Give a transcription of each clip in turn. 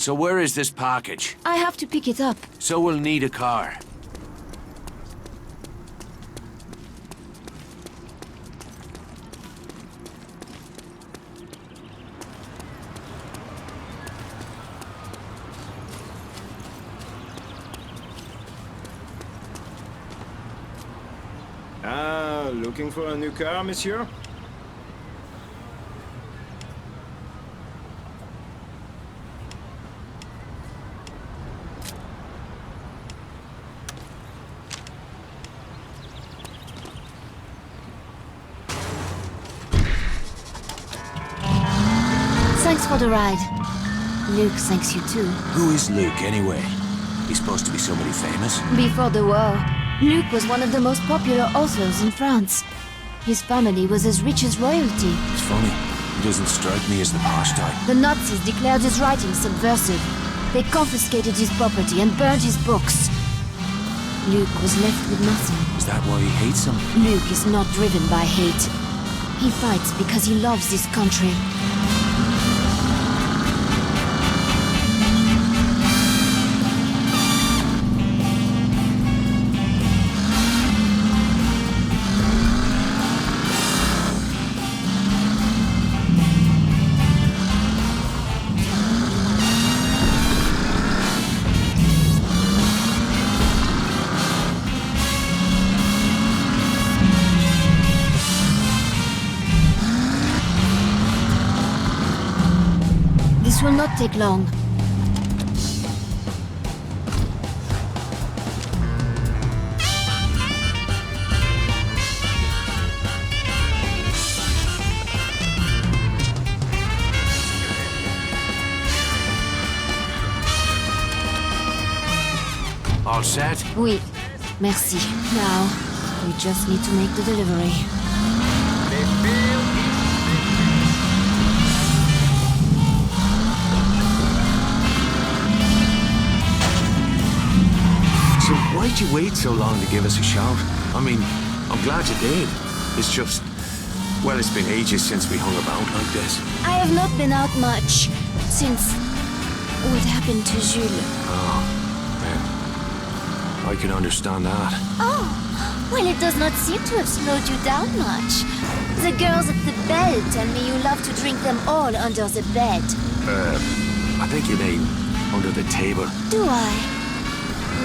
So where is this package? I have to pick it up. So we'll need a car. Looking for a new car, monsieur? Thanks for the ride. Luke thanks you too. Who is Luke, anyway? He's supposed to be somebody famous? Before the war, Luke was one of the most popular authors in France. His family was as rich as royalty. It's funny. He doesn't strike me as the posh type. The Nazis declared his writing subversive. They confiscated his property and burned his books. Luke was left with nothing. Is that why he hates him? Luke is not driven by hate. He fights because he loves this country. This will not take long. All set? Oui. Merci. Now, we just need to make the delivery. So why'd you wait so long to give us a shout? I mean, I'm glad you did. It's just... well, it's been ages since we hung about like this. I have not been out much since what happened to Jules. Oh, yeah. I can understand that. Oh, well, it does not seem to have slowed you down much. The girls at the bell tell me you love to drink them all under the bed. I think you mean under the table. Do I?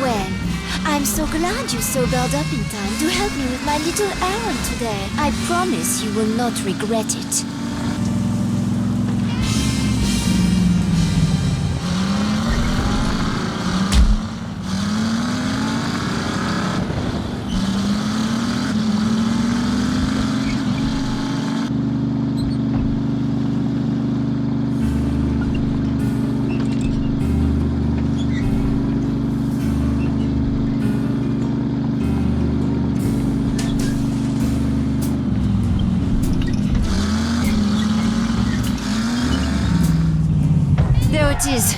Well, I'm so glad you sobered up in time to help me with my little errand today. I promise you will not regret it. There it is.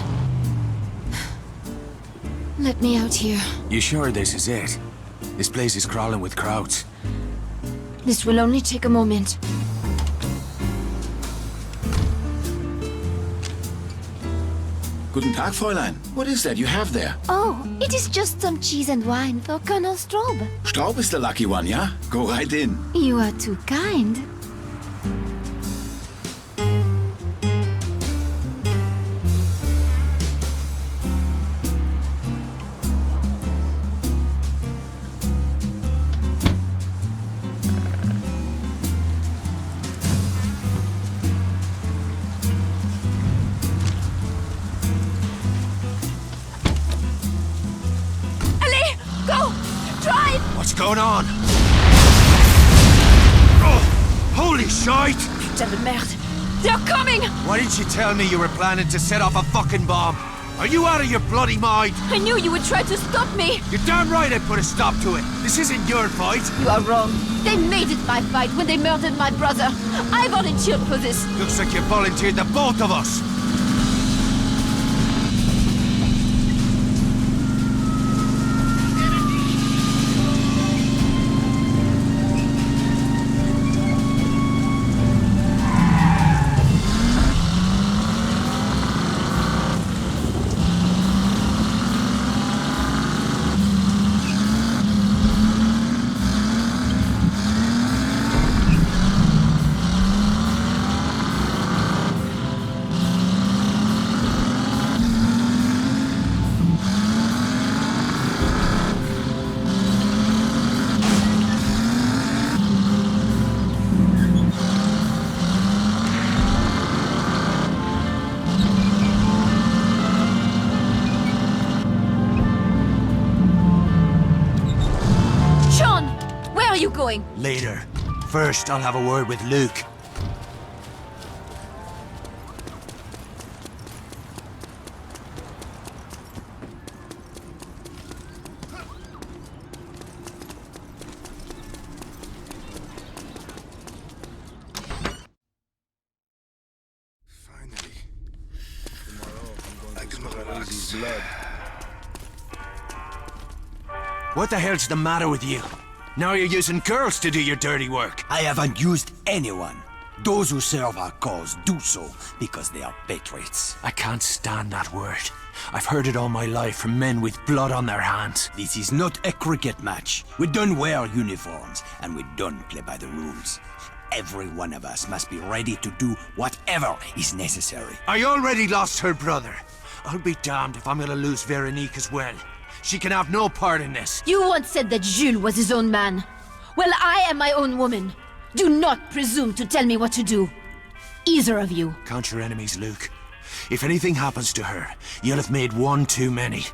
Let me out here. You sure this is it? This place is crawling with crowds. This will only take a moment. Guten Tag, Fräulein. What is that you have there? Oh, it is just some cheese and wine for Colonel Straub. Straub is the lucky one, yeah? Go right in. You are too kind. Go! Drive! What's going on? Oh, holy shite! Putain de merde! They're coming! Why didn't you tell me you were planning to set off a fucking bomb? Are you out of your bloody mind? I knew you would try to stop me! You're damn right I put a stop to it. This isn't your fight. You are wrong. They made it my fight when they murdered my brother. I volunteered for this. Looks like you volunteered the both of us. going? Later. First, I'll have a word with Luke. Finally. Tomorrow, I'm going to smell Rosie's blood. What the hell's the matter with you? Now you're using girls to do your dirty work. I haven't used anyone. Those who serve our cause do so because they are patriots. I can't stand that word. I've heard it all my life from men with blood on their hands. This is not a cricket match. We don't wear uniforms, and we don't play by the rules. Every one of us must be ready to do whatever is necessary. I already lost her brother. I'll be damned if I'm gonna lose Veronique as well. She can have no part in this. You once said that Jules was his own man. Well, I am my own woman. Do not presume to tell me what to do. Either of you. Count your enemies, Luke. If anything happens to her, you'll have made one too many.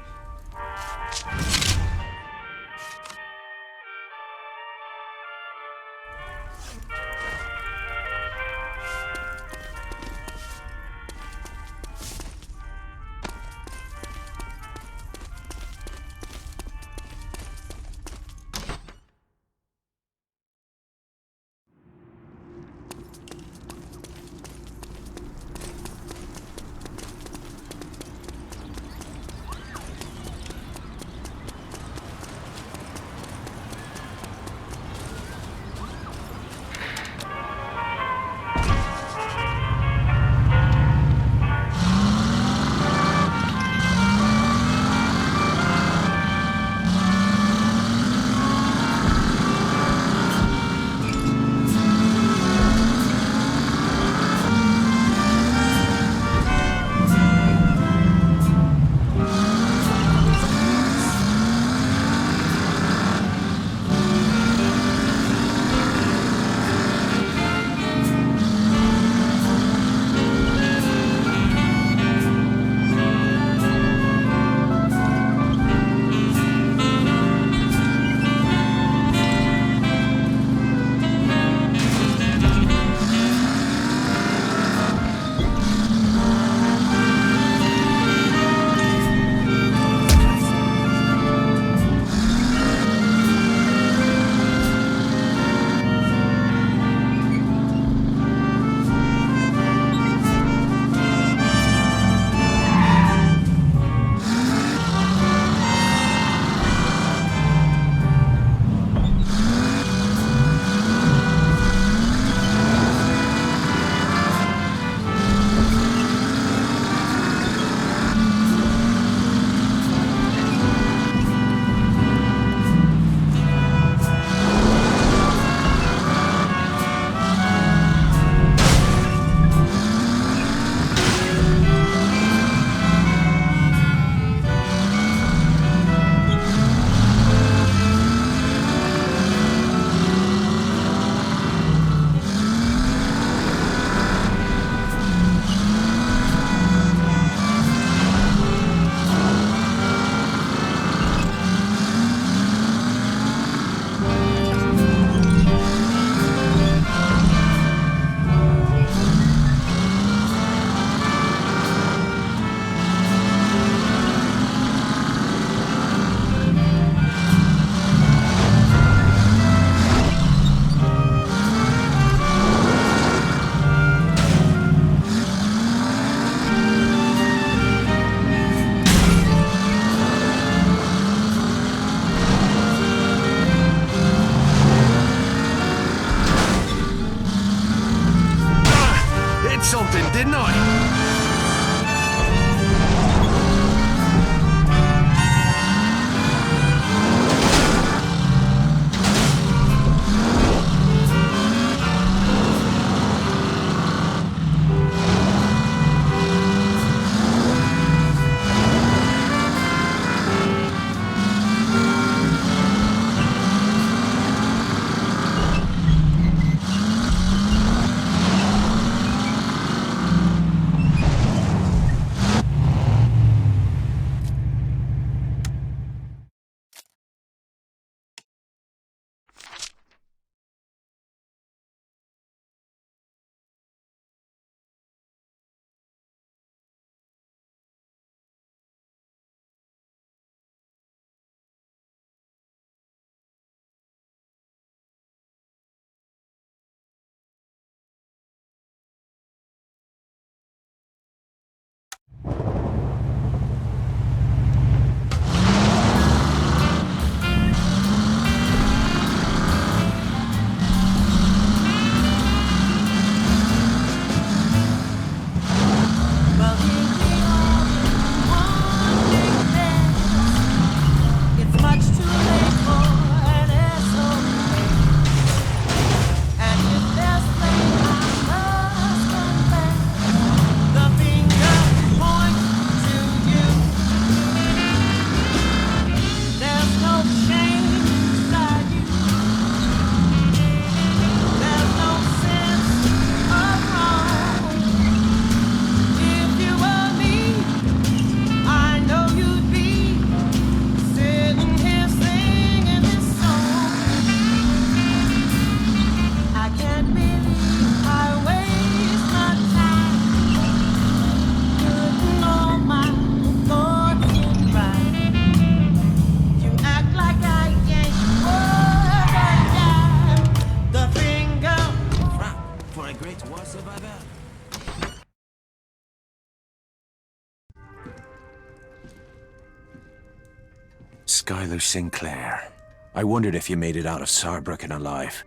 Skylar Sinclair. I wondered if you made it out of Saarbrücken alive.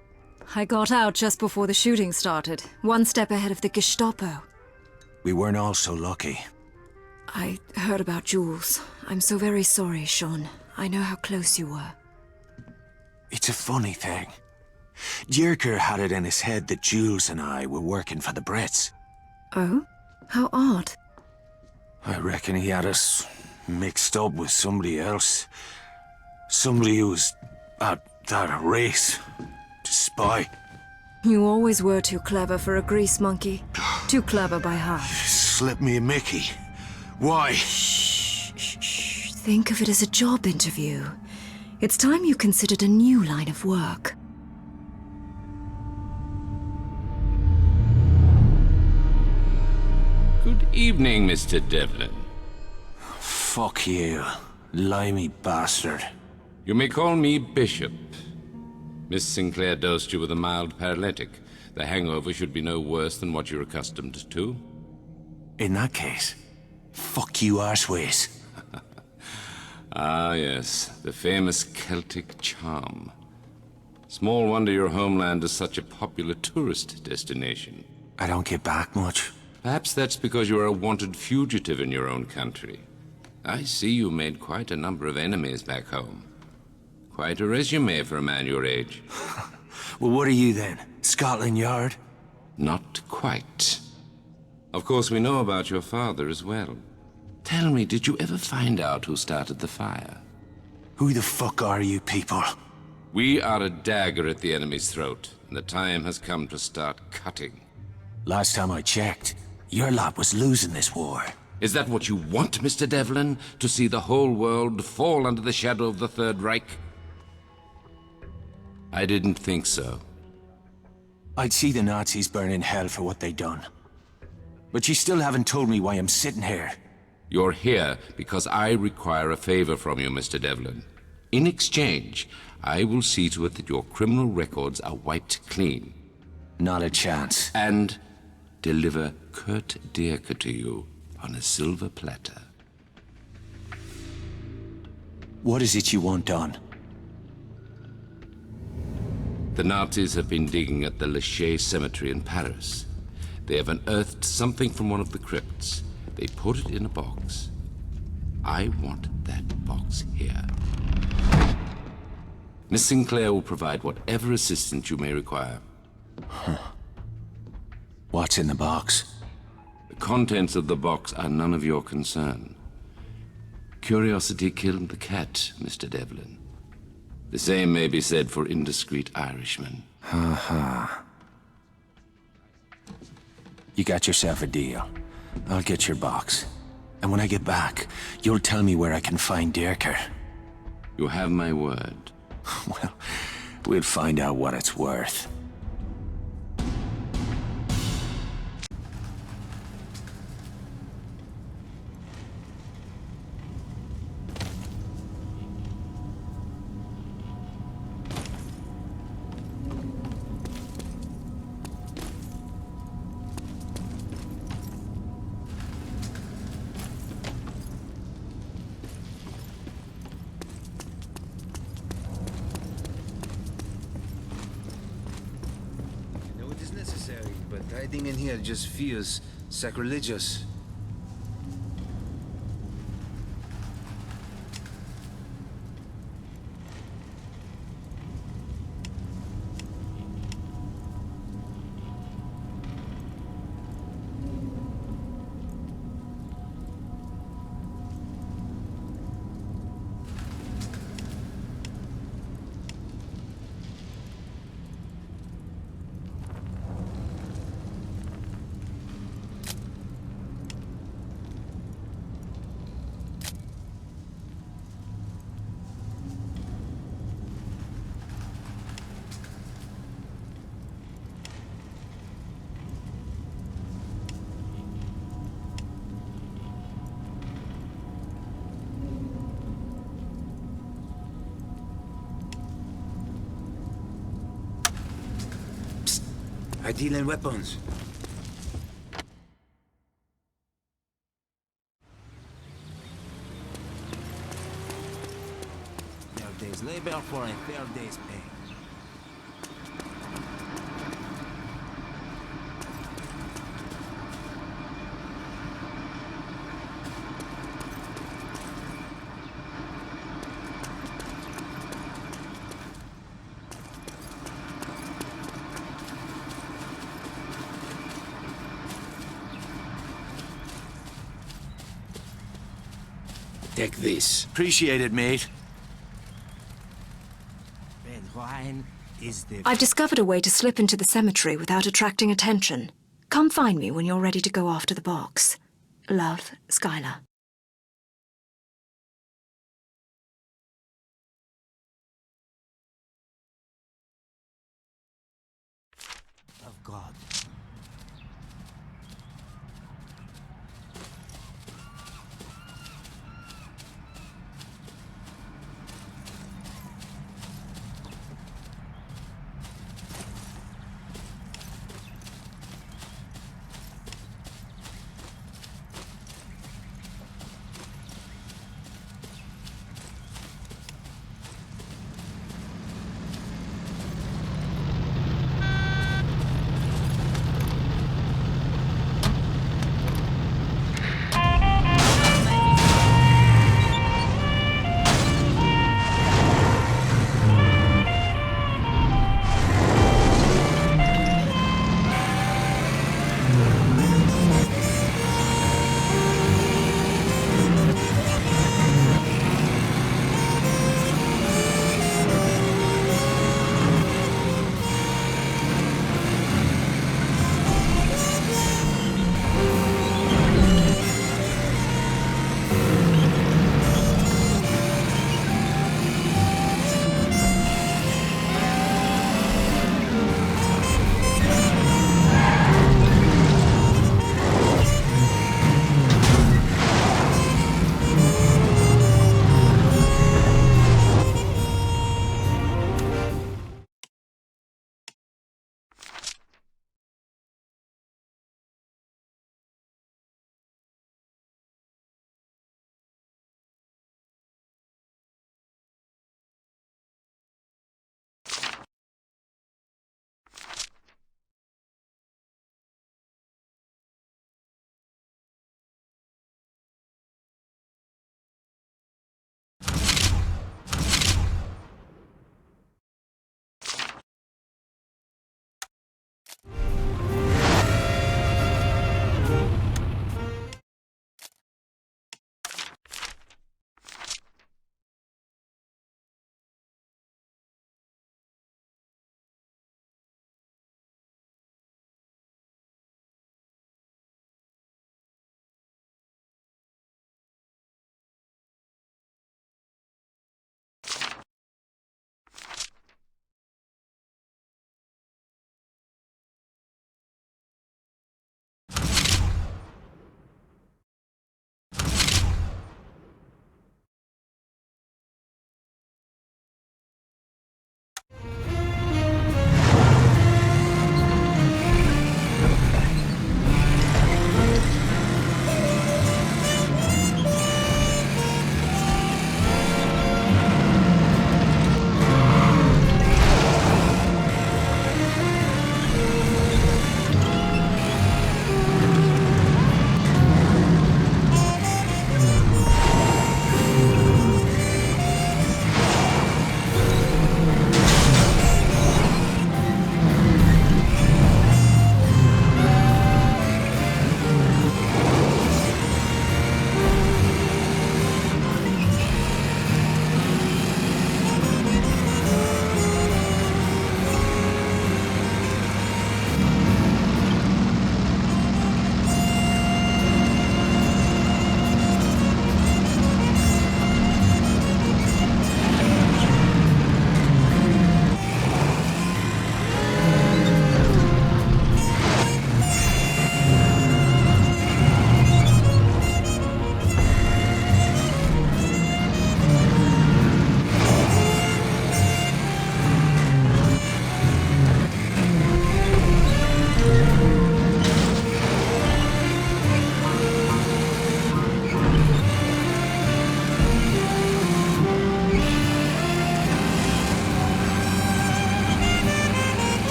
I got out just before the shooting started, one step ahead of the Gestapo. We weren't all so lucky. I heard about Jules. I'm so very sorry, Sean. I know how close you were. It's a funny thing. Dierker had it in his head that Jules and I were working for the Brits. Oh? How odd. I reckon he had us mixed up with somebody else. Somebody who was at that race to spy. You always were too clever for a grease monkey. Too clever by half. Slip me a Mickey. Why? Shh, shh, shh. Think of it as a job interview. It's time you considered a new line of work. Good evening, Mr. Devlin. Fuck you, limey bastard. You may call me Bishop. Miss Sinclair dosed you with a mild paralytic. The hangover should be no worse than what you're accustomed to. In that case, fuck you arseways. Ah, yes, the famous Celtic charm. Small wonder your homeland is such a popular tourist destination. I don't get back much. Perhaps that's because you are a wanted fugitive in your own country. I see you made quite a number of enemies back home. Quite a resume for a man your age. Well, what are you then? Scotland Yard? Not quite. Of course, we know about your father as well. Tell me, did you ever find out who started the fire? Who the fuck are you people? We are a dagger at the enemy's throat, and the time has come to start cutting. Last time I checked, your lot was losing this war. Is that what you want, Mr. Devlin? To see the whole world fall under the shadow of the Third Reich? I didn't think so. I'd see the Nazis burn in hell for what they done. But you still haven't told me why I'm sitting here. You're here because I require a favor from you, Mr. Devlin. In exchange, I will see to it that your criminal records are wiped clean. Not a chance. And deliver Kurt Dierker to you on a silver platter. What is it you want done? The Nazis have been digging at the Lachaise cemetery in Paris. They have unearthed something from one of the crypts. They put it in a box. I want that box here. Miss Sinclair will provide whatever assistance you may require. What's in the box? The contents of the box are none of your concern. Curiosity killed the cat, Mr. Devlin. The same may be said for indiscreet Irishmen. You got yourself a deal. I'll get your box. And when I get back, you'll tell me where I can find Dierker. You have my word. Well, we'll find out what it's worth. But hiding in here just feels sacrilegious. I deal in weapons. day's labor for a fair day's pay. Take this. Appreciate it, mate. Red wine is the... I've discovered a way to slip into the cemetery without attracting attention. Come find me when you're ready to go after the box. Love, Skylar. of God.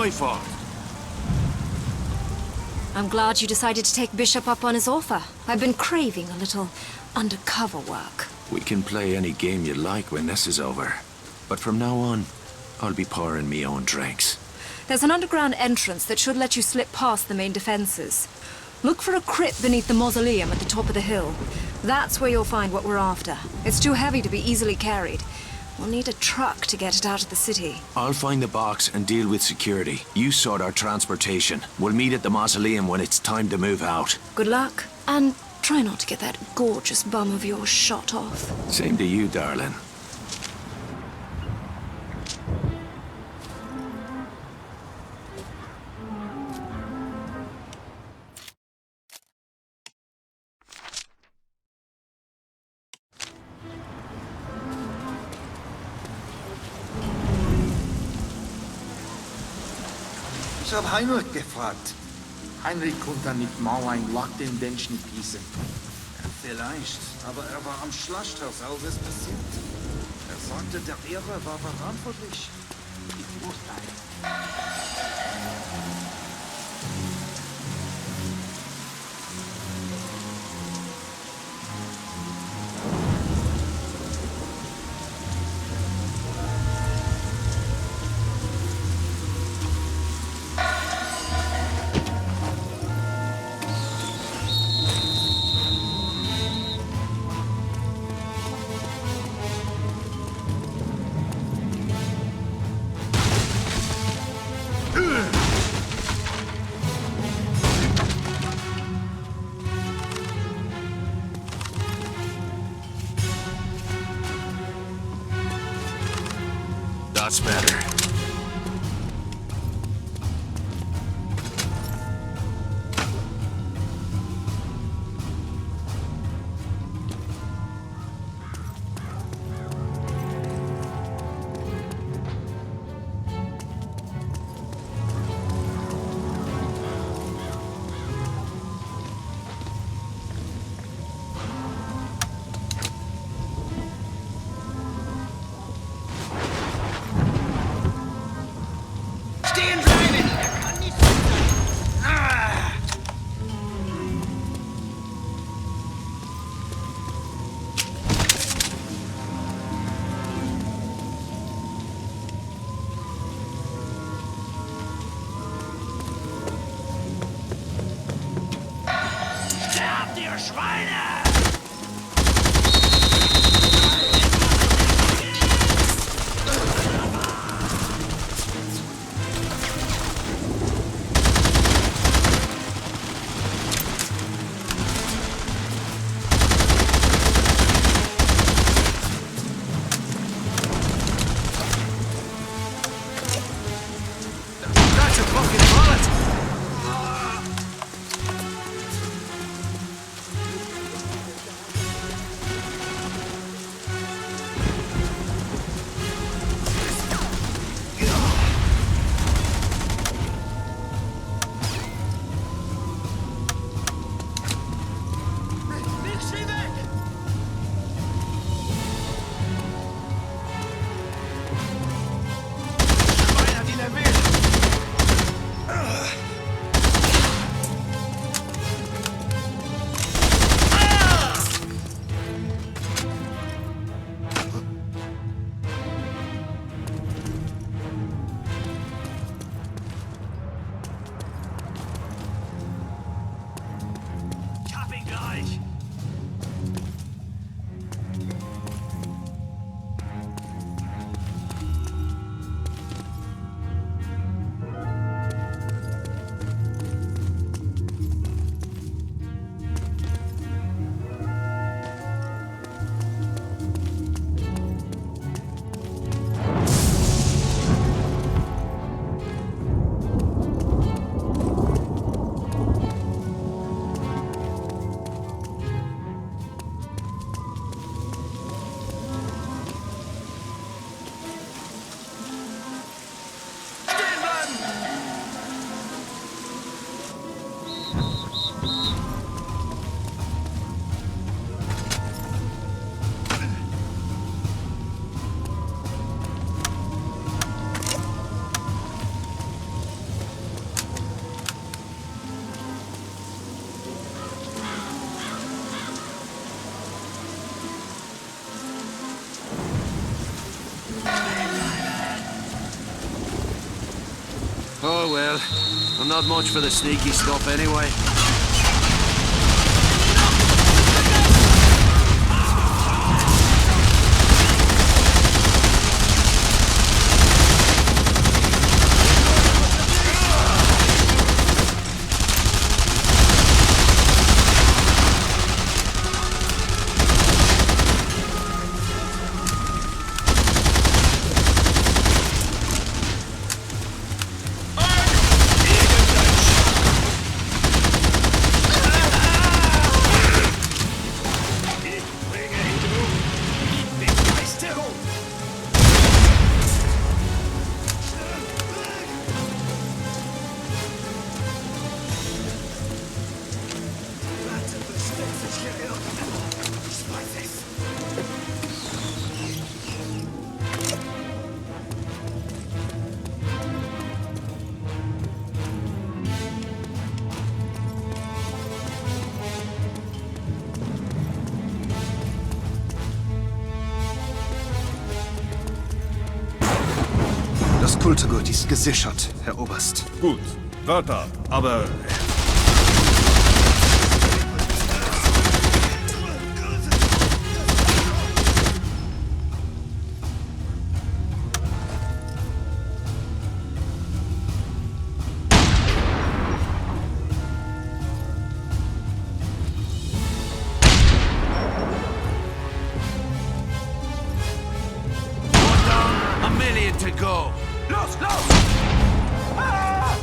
My fault. I'm glad you decided to take Bishop up on his offer. I've been craving a little undercover work. We can play any game you like when this is over. But from now on, I'll be pouring me own drinks. There's an underground entrance that should let you slip past the main defenses. Look for a crypt beneath the mausoleum at the top of the hill. That's where you'll find what we're after. It's too heavy to be easily carried. We'll need a truck to get it out of the city. I'll find the box and deal with security. You sort our transportation. We'll meet at the mausoleum when it's time to move out. Good luck, and try not to get that gorgeous bum of yours shot off. Same to you, darling. Ich hab Heinrich gefragt. Heinrich konnte nicht mal ein Lock den Bench nicht gießen. Ja, vielleicht, aber er war am Schlachthaus, als es passiert. Er sagte, der Lehrer war verantwortlich. Ich wusste That's better. Oh well, I'm not much for the sneaky stuff anyway. Das Kultegut ist gesichert, Herr Oberst. Gut, wart ab, aber... A million to go. Los, los! Ah!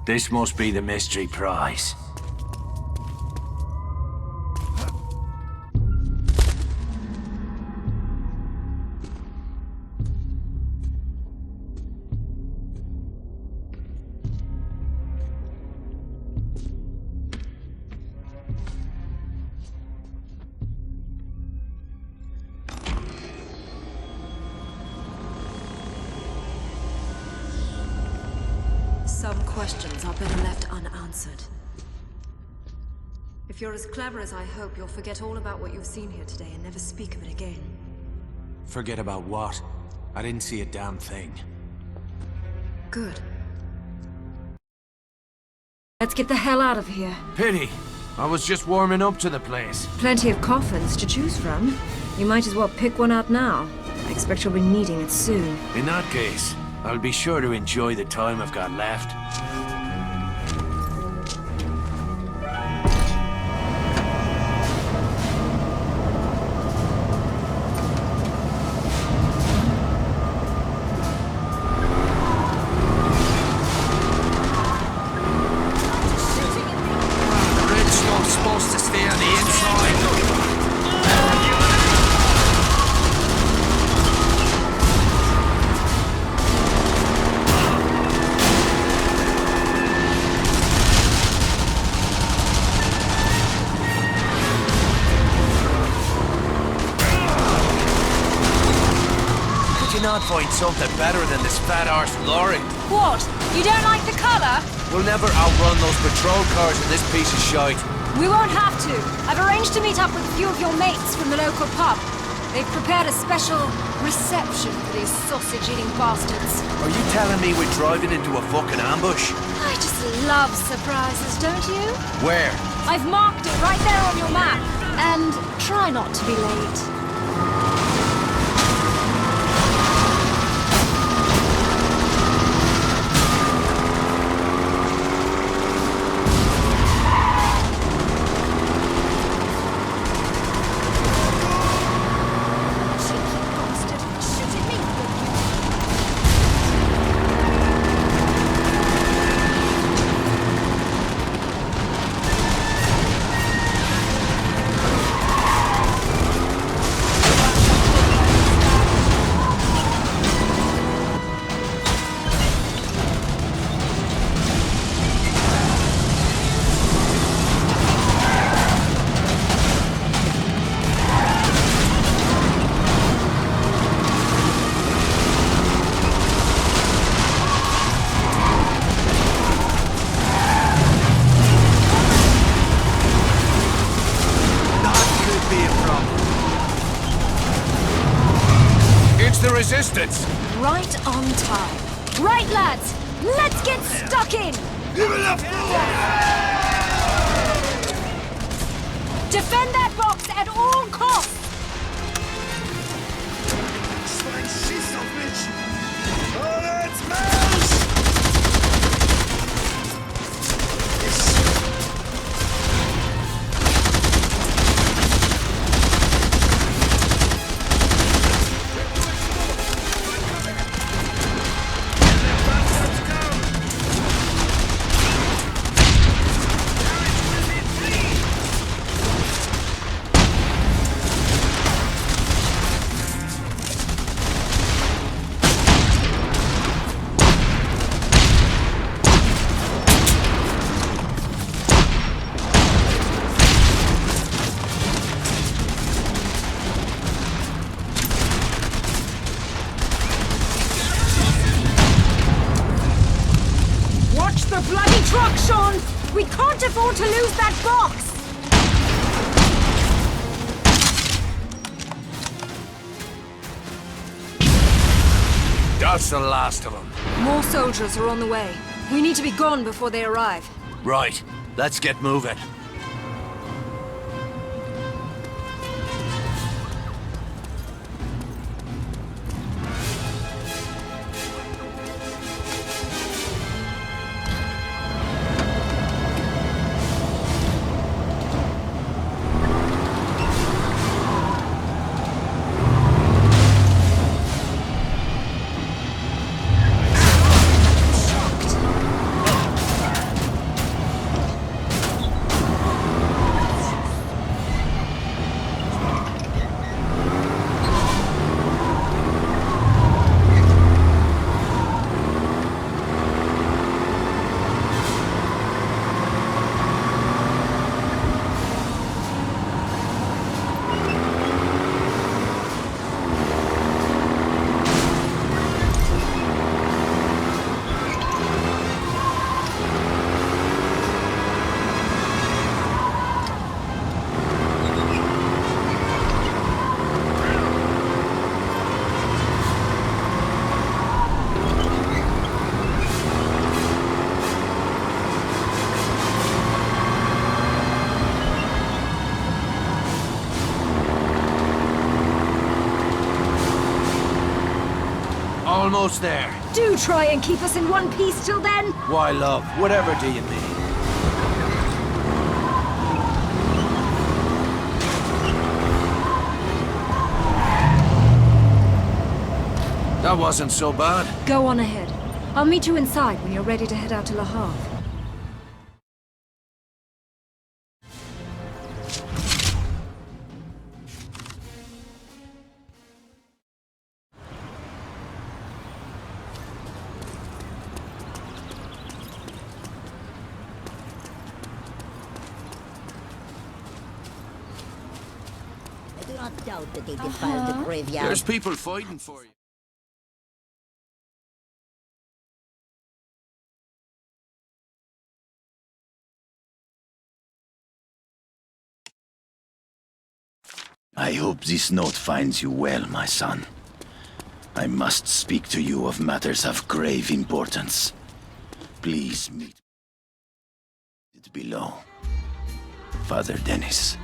This must be the mystery prize. Some questions are better left unanswered. If you're as clever as I hope, you'll forget all about what you've seen here today and never speak of it again. Forget about what? I didn't see a damn thing. Good. Let's get the hell out of here. Pity. I was just warming up to the place. Plenty of coffins to choose from. You might as well pick one out now. I expect you'll be needing it soon. In that case, I'll be sure to enjoy the time I've got left. can't find something better than this fat arse lorry. What? You don't like the colour? We'll never outrun those patrol cars in this piece of shite. We won't have to. I've arranged to meet up with a few of your mates from the local pub. They've prepared a special reception for these sausage-eating bastards. Are you telling me we're driving into a fucking ambush? I just love surprises, don't you? Where? I've marked it right there on your map. And try not to be late. The resistance! Right on time. Right, lads! Let's get stuck in! Defend that box at all costs! Truck, Sean! We can't afford to lose that box! That's the last of them. More soldiers are on the way. We need to be gone before they arrive. Right. Let's get moving. Almost there. Do try and keep us in one piece till then. Why, love? Whatever do you mean? That wasn't so bad. Go on ahead. I'll meet you inside when you're ready to head out to Le Havre. I do not doubt that they defiled the graveyard. There's people fighting for you. I hope this note finds you well, my son. I must speak to you of matters of grave importance. Please meet it below. Father Dennis.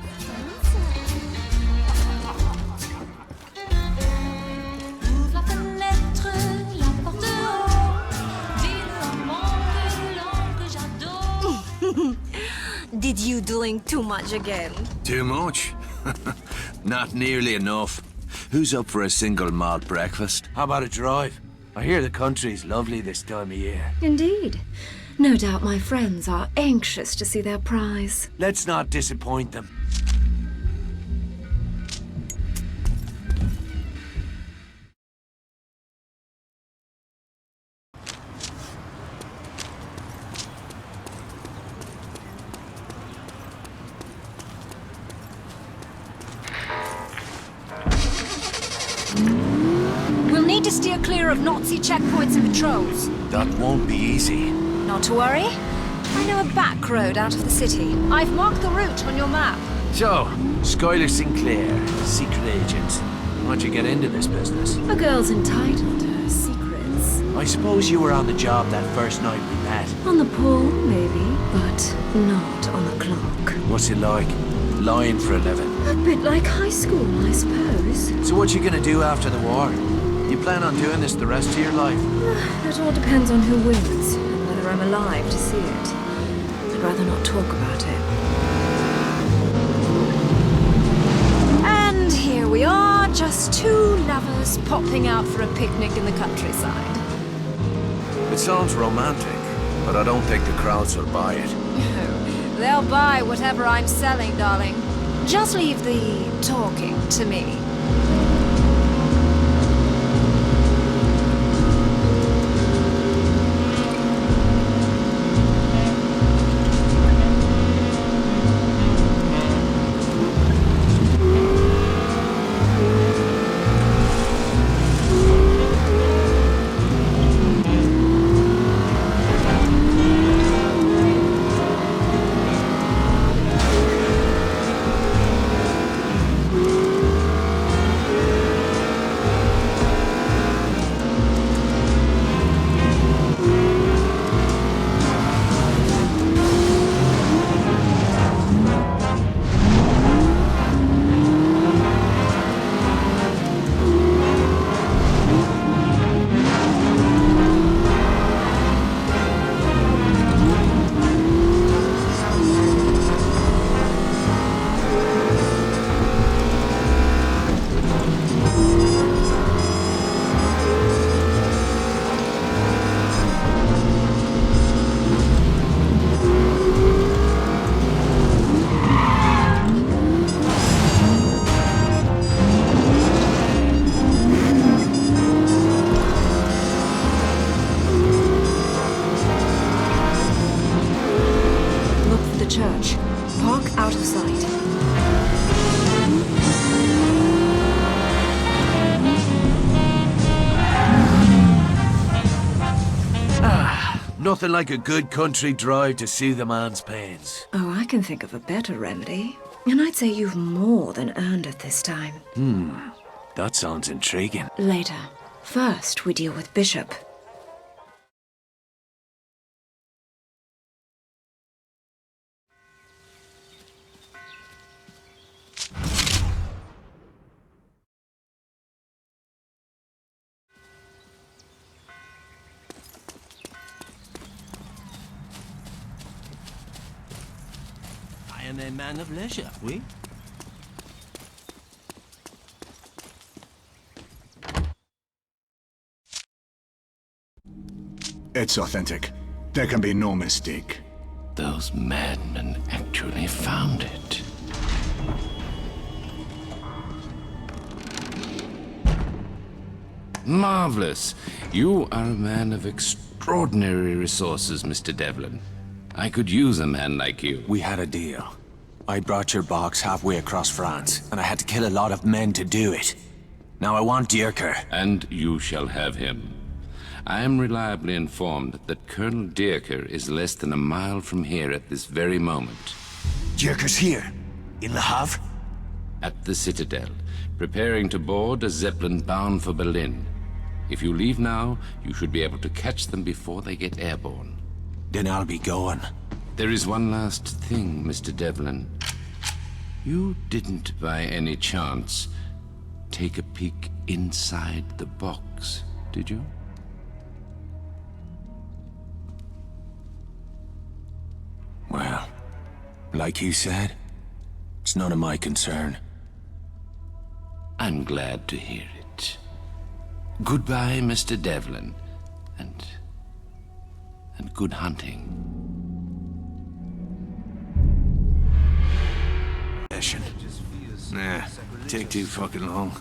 Ouvre la fenêtre, la porte dehors. Dis-le amant que j'adore. Did you drink too much again? Too much? Not nearly enough. Who's up for a single malt breakfast? How about a drive? I hear the country's lovely this time of year. Indeed. No doubt my friends are anxious to see their prize. Let's not disappoint them. We'll need to steer clear of Nazi checkpoints and patrols. That won't be easy. Not to worry. I know a back road out of the city. I've marked the route on your map. So, Skylar Sinclair, secret agent. Why'd you get into this business? A girl's entitled to her secrets. I suppose you were on the job that first night we met. On the pole, maybe, but not on the clock. What's it like? Lying for a living? A bit like high school, I suppose. So what you gonna do after the war? You plan on doing this the rest of your life? It all depends on who wins, and whether I'm alive to see it. I'd rather not talk about it. And here we are, just two lovers popping out for a picnic in the countryside. It sounds romantic, but I don't think the crowds will buy it. They'll buy whatever I'm selling, darling. Just leave the talking to me. Church. Park out of sight. Nothing like a good country drive to soothe a man's pains. Oh, I can think of a better remedy. And I'd say you've more than earned it this time. That sounds intriguing. Later. First, we deal with Bishop. I am a man of leisure, oui? It's authentic. There can be no mistake. Those madmen actually found it. Marvelous. You are a man of extraordinary resources, Mr. Devlin. I could use a man like you. We had a deal. I brought your box halfway across France, and I had to kill a lot of men to do it. Now I want Dierker. And you shall have him. I am reliably informed that Colonel Dierker is less than a mile from here at this very moment. Dierker's here? In Le Havre? at the Citadel, preparing to board a Zeppelin bound for Berlin. If you leave now, you should be able to catch them before they get airborne. Then I'll be going. There is one last thing, Mr. Devlin. You didn't, by any chance, take a peek inside the box, did you? Well, like you said, it's none of my concern. I'm glad to hear it. Goodbye, Mr. Devlin, and good hunting. Nah, take too fucking long.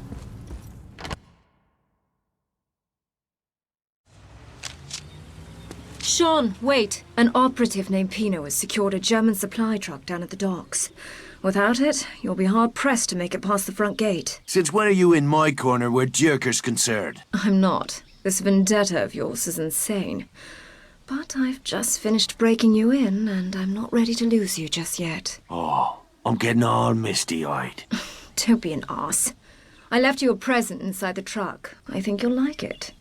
Sean, wait. An operative named Pino has secured a German supply truck down at the docks. Without it, you'll be hard-pressed to make it past the front gate. Since when are you in my corner where Jerker's concerned? I'm not. This vendetta of yours is insane. But I've just finished breaking you in, and I'm not ready to lose you just yet. Oh, I'm getting all misty-eyed. Don't be an arse. I left you a present inside the truck. I think you'll like it.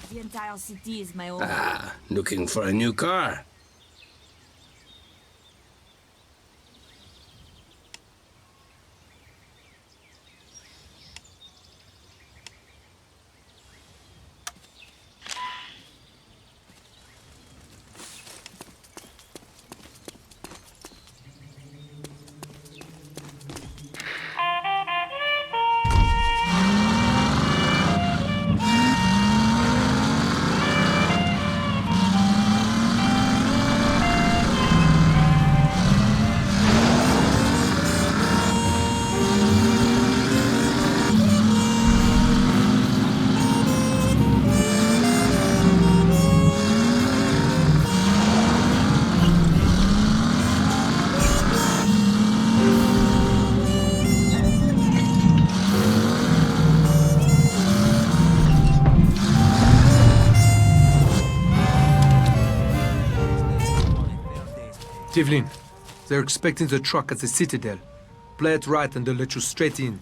The entire city is my own. Ah, looking for a new car. Devlin, they're expecting the truck at the Citadel. Play it right and they'll let you straight in.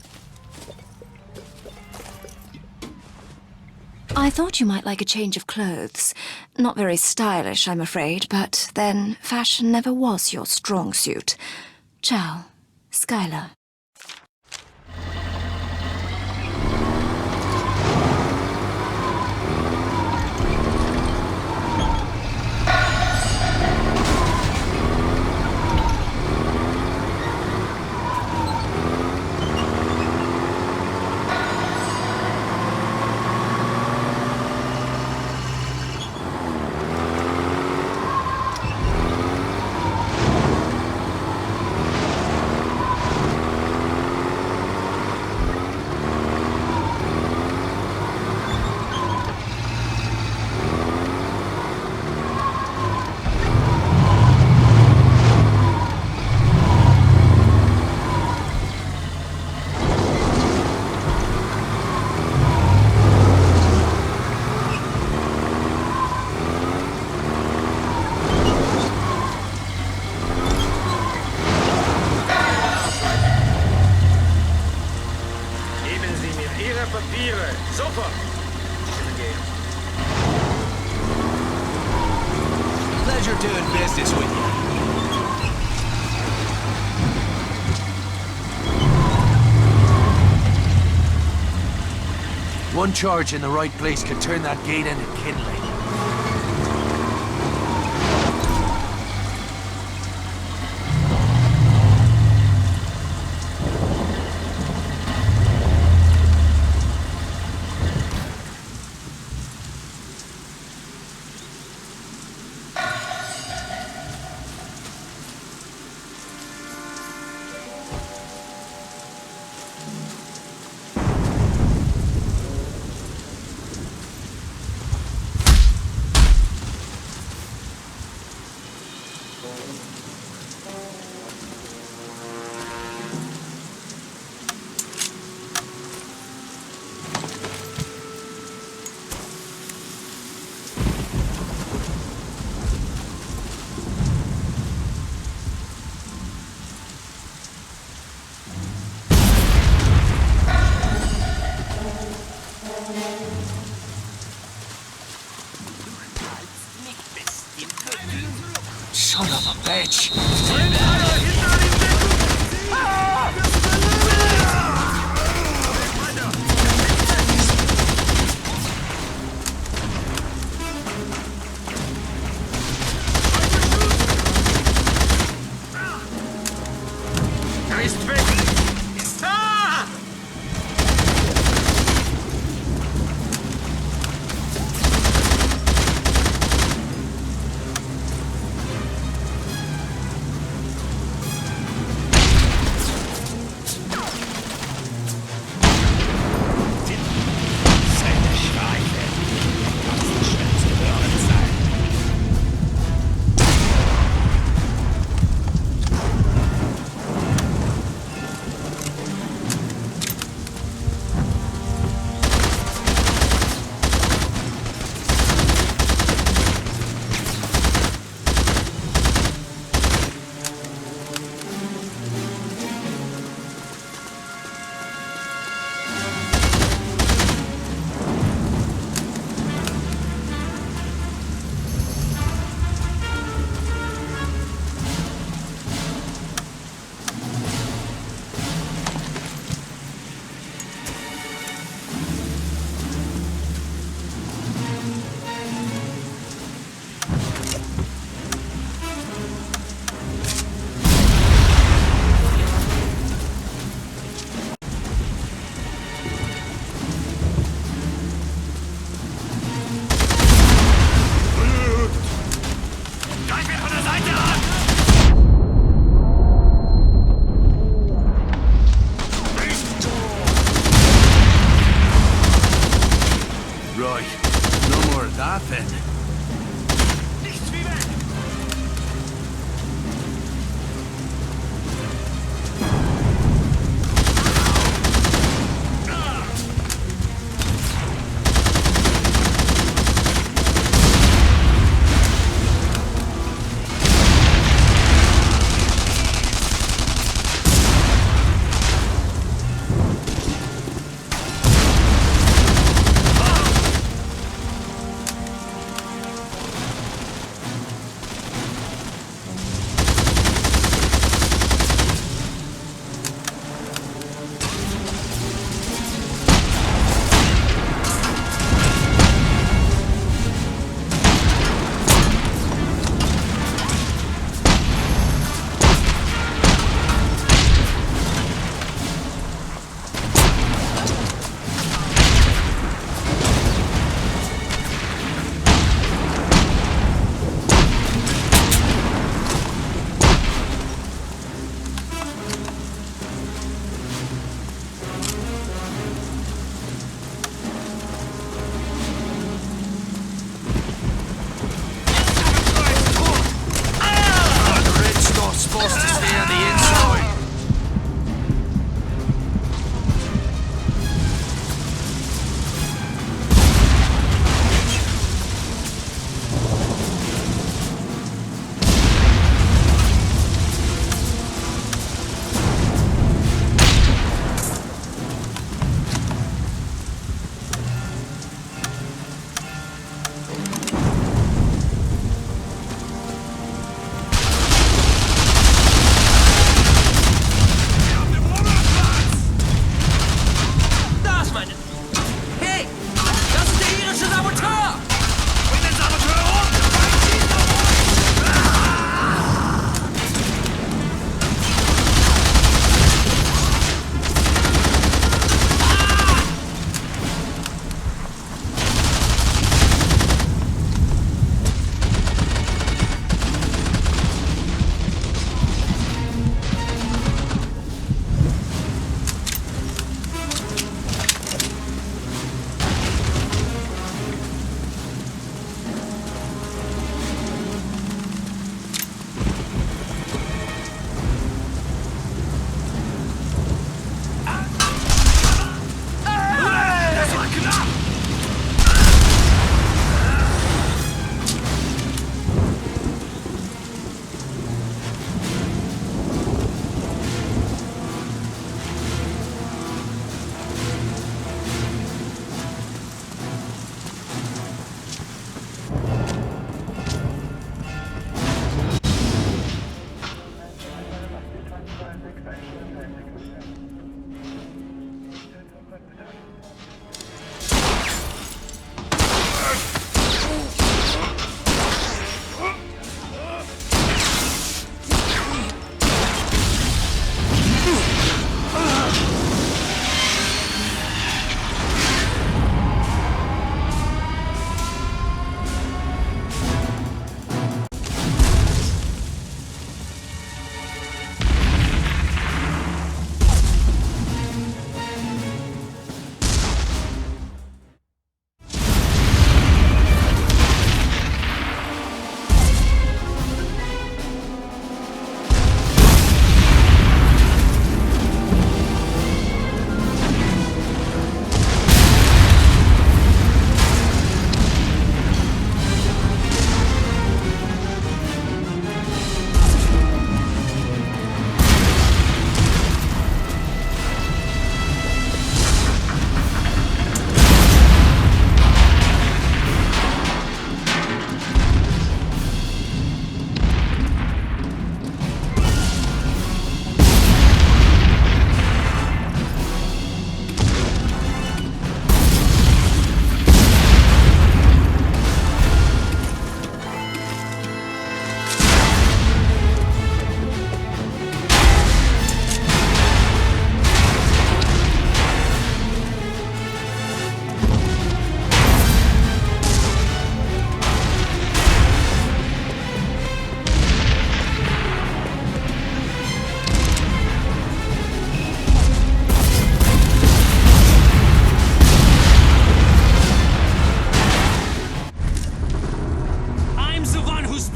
I thought you might like a change of clothes. Not very stylish, I'm afraid, but then fashion never was your strong suit. Ciao, Skylar. Pleasure doing business with you. One charge in the right place could turn that gate into kindling. Son of a bitch! Er ist weg! Ah! Right. No more of that then. Nichts wie weg!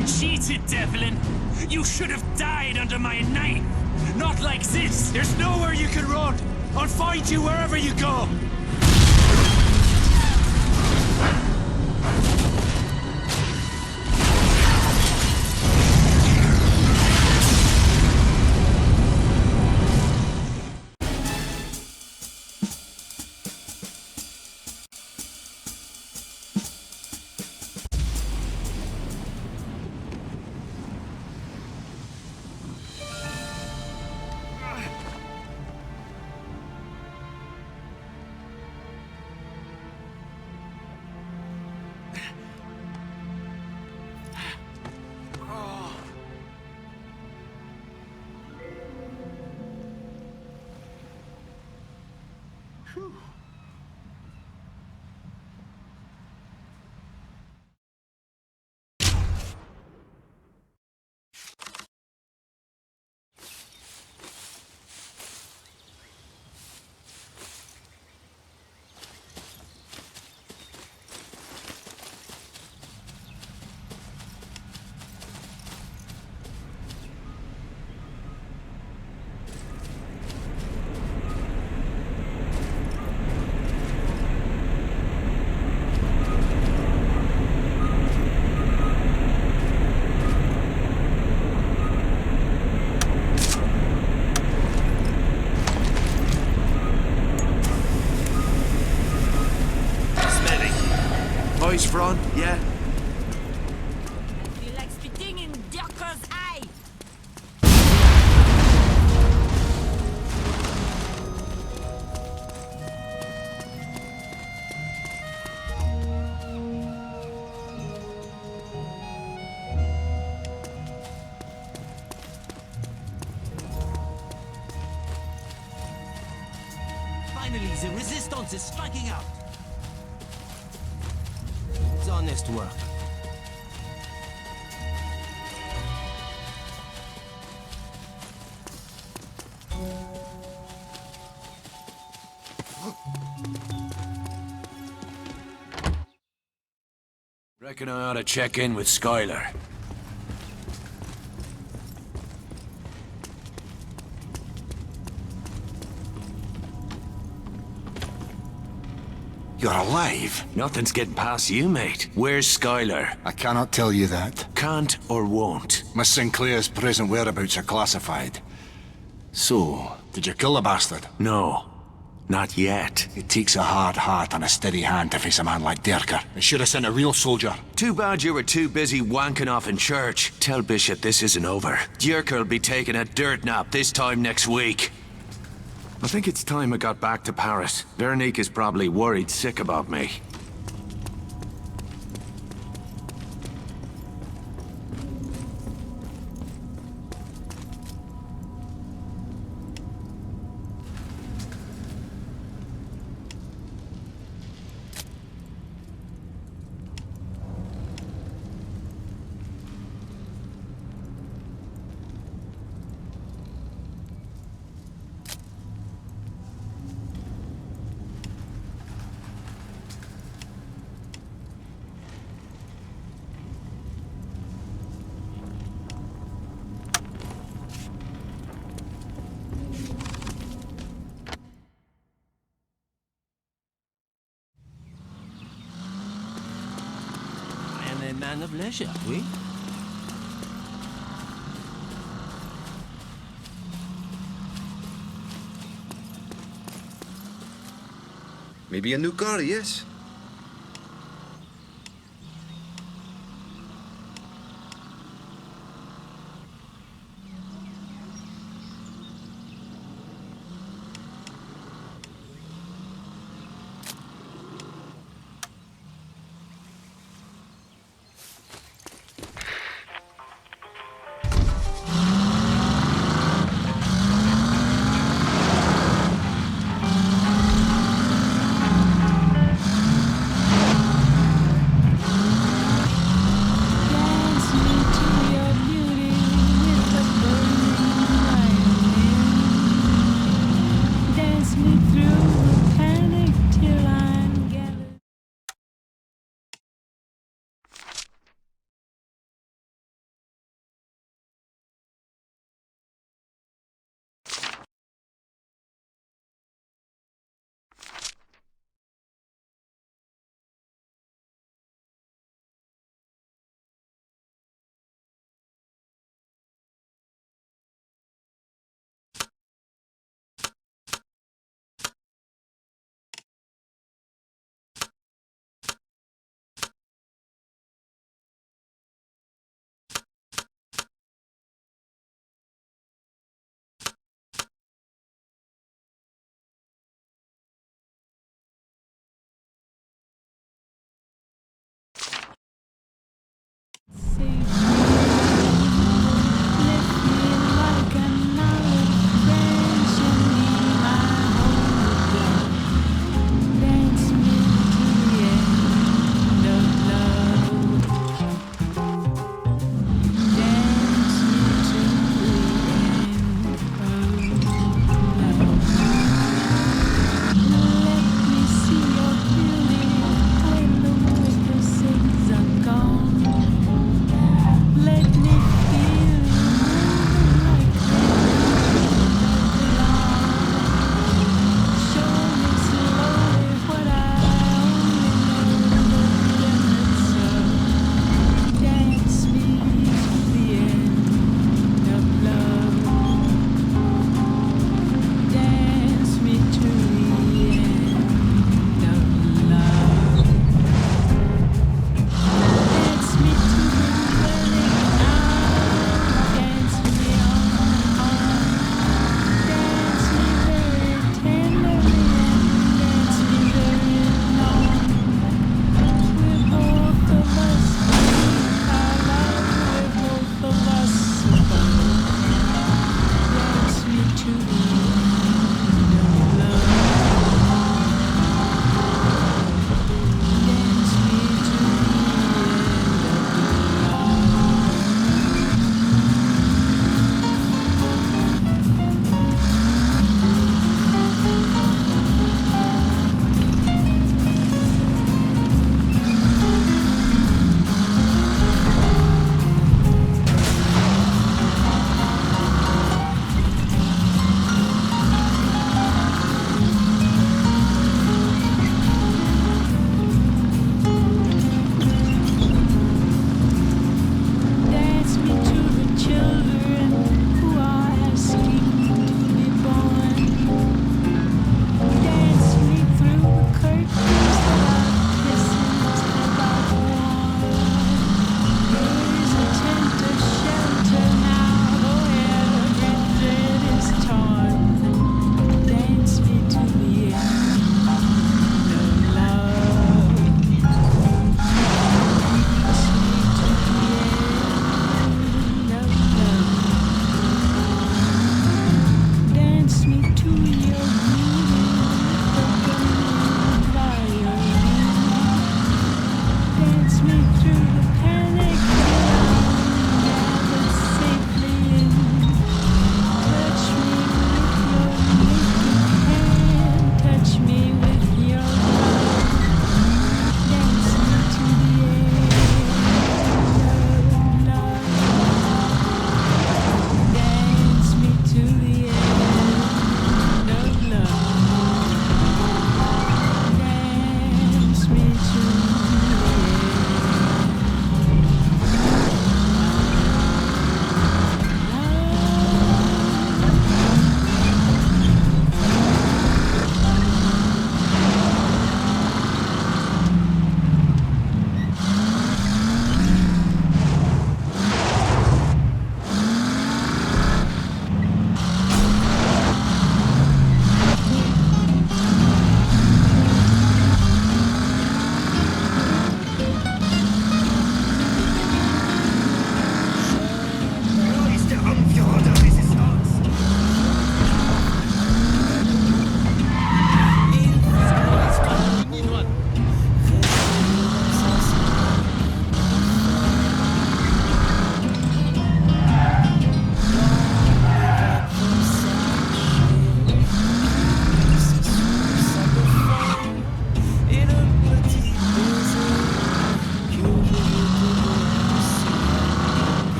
You cheated, Devlin. You should have died under my knife. Not like this. There's nowhere you can run. I'll find you wherever you go. Eyes front, yeah? Feel like spitting in Dirker's eye. Finally, the resistance is striking out. It's honest work. Reckon I ought to check in with Skylar. You're alive? Nothing's getting past you, mate. Where's Skylar? I cannot tell you that. Can't or won't? Miss Sinclair's present whereabouts are classified. So, did you kill the bastard? No. Not yet. It takes a hard heart and a steady hand to face a man like Derker. They should have sent a real soldier. Too bad you were too busy wanking off in church. Tell Bishop this isn't over. Dierker'll be taking a dirt nap this time next week. I think it's time I got back to Paris. Veronique is probably worried sick about me. Man of leisure, oui? Maybe a new car, yes?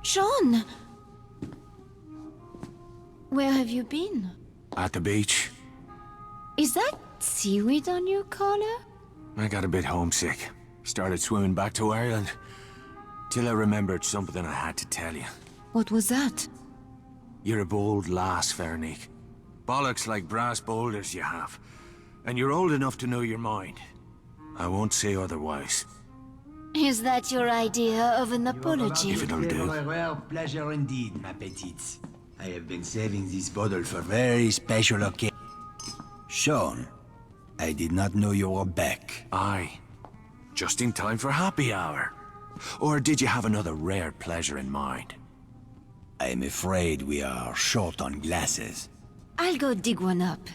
Sean! Where have you been? At the beach. Is that seaweed on your collar? I got a bit homesick. Started swimming back to Ireland. Till I remembered something I had to tell you. What was that? You're a bold lass, Veronique. Bollocks like brass boulders you have. And you're old enough to know your mind. I won't say otherwise. Is that your idea of an apology? If it'll do. Pleasure indeed, ma petite. I have been saving this bottle for very special occasion. Sean, I did not know you were back. Aye. Just in time for happy hour. Or did you have another rare pleasure in mind? I am afraid we are short on glasses. I'll go dig one up.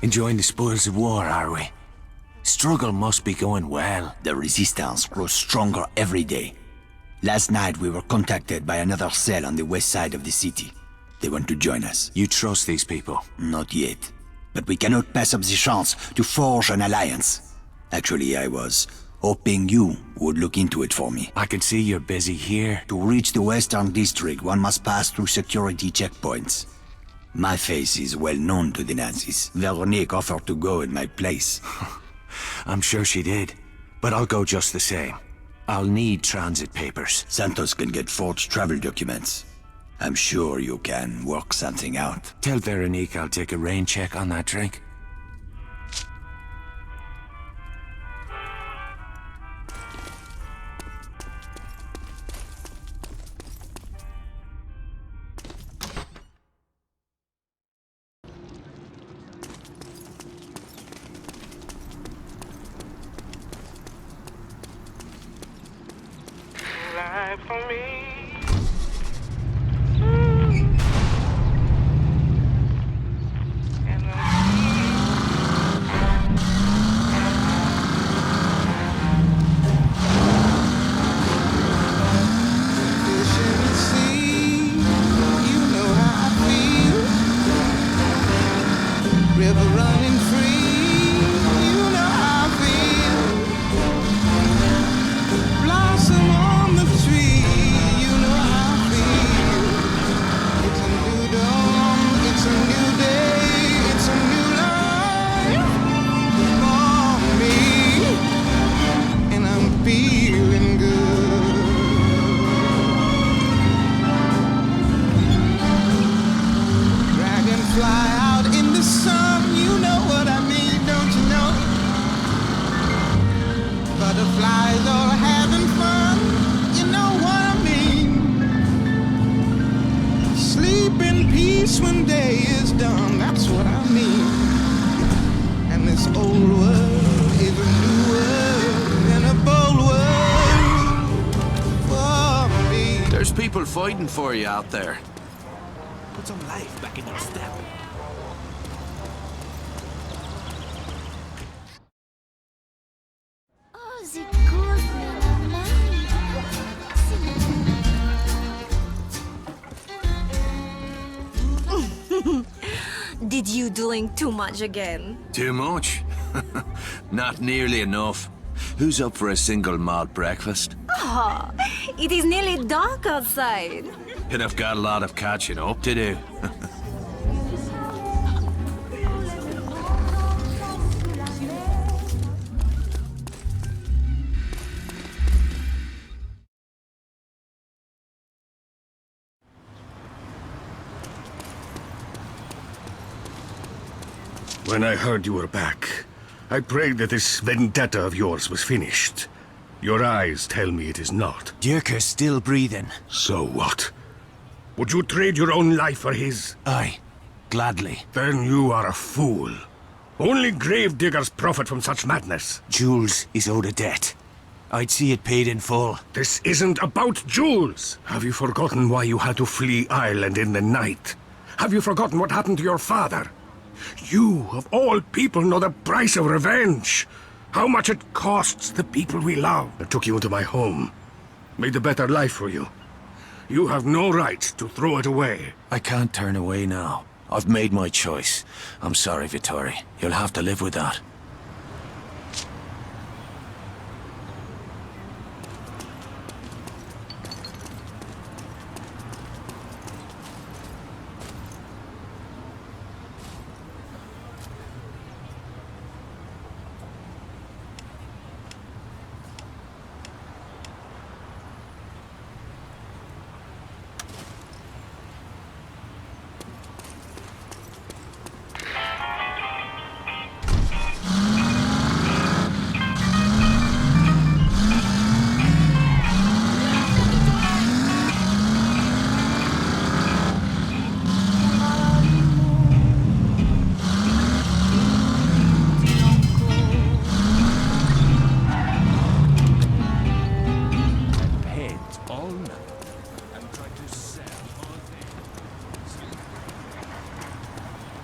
Enjoying the spoils of war, are we? Struggle must be going well. The resistance grows stronger every day. Last night we were contacted by another cell on the west side of the city. They want to join us. You trust these people? Not yet. But we cannot pass up the chance to forge an alliance. Actually, I was hoping you would look into it for me. I can see you're busy here. To reach the Western District, one must pass through security checkpoints. My face is well known to the Nazis. Veronique offered to go in my place. I'm sure she did. But I'll go just the same. I'll need transit papers. Santos can get forged travel documents. I'm sure you can work something out. Tell Veronique I'll take a rain check on that drink. For me. When day is done, that's what I mean. And this old world is a new world and a bold world for me. There's people fighting for you out there. Put some life back in your step. Oh, the good men are mine. Did you drink too much again? Too much? Not nearly enough. Who's up for a single malt breakfast? Oh, it is nearly dark outside. And I've got a lot of catching up to do. When I heard you were back, I prayed that this vendetta of yours was finished. Your eyes tell me it is not. Dierker's still breathing. So what? Would you trade your own life for his? Aye, gladly. Then you are a fool. Only gravediggers profit from such madness. Jules is owed a debt. I'd see it paid in full. This isn't about Jules. Have you forgotten why you had to flee Ireland in the night? Have you forgotten what happened to your father? You, of all people, know the price of revenge. How much it costs the people we love. I took you into my home. Made a better life for you. You have no right to throw it away. I can't turn away now. I've made my choice. I'm sorry, Vittori. You'll have to live with that.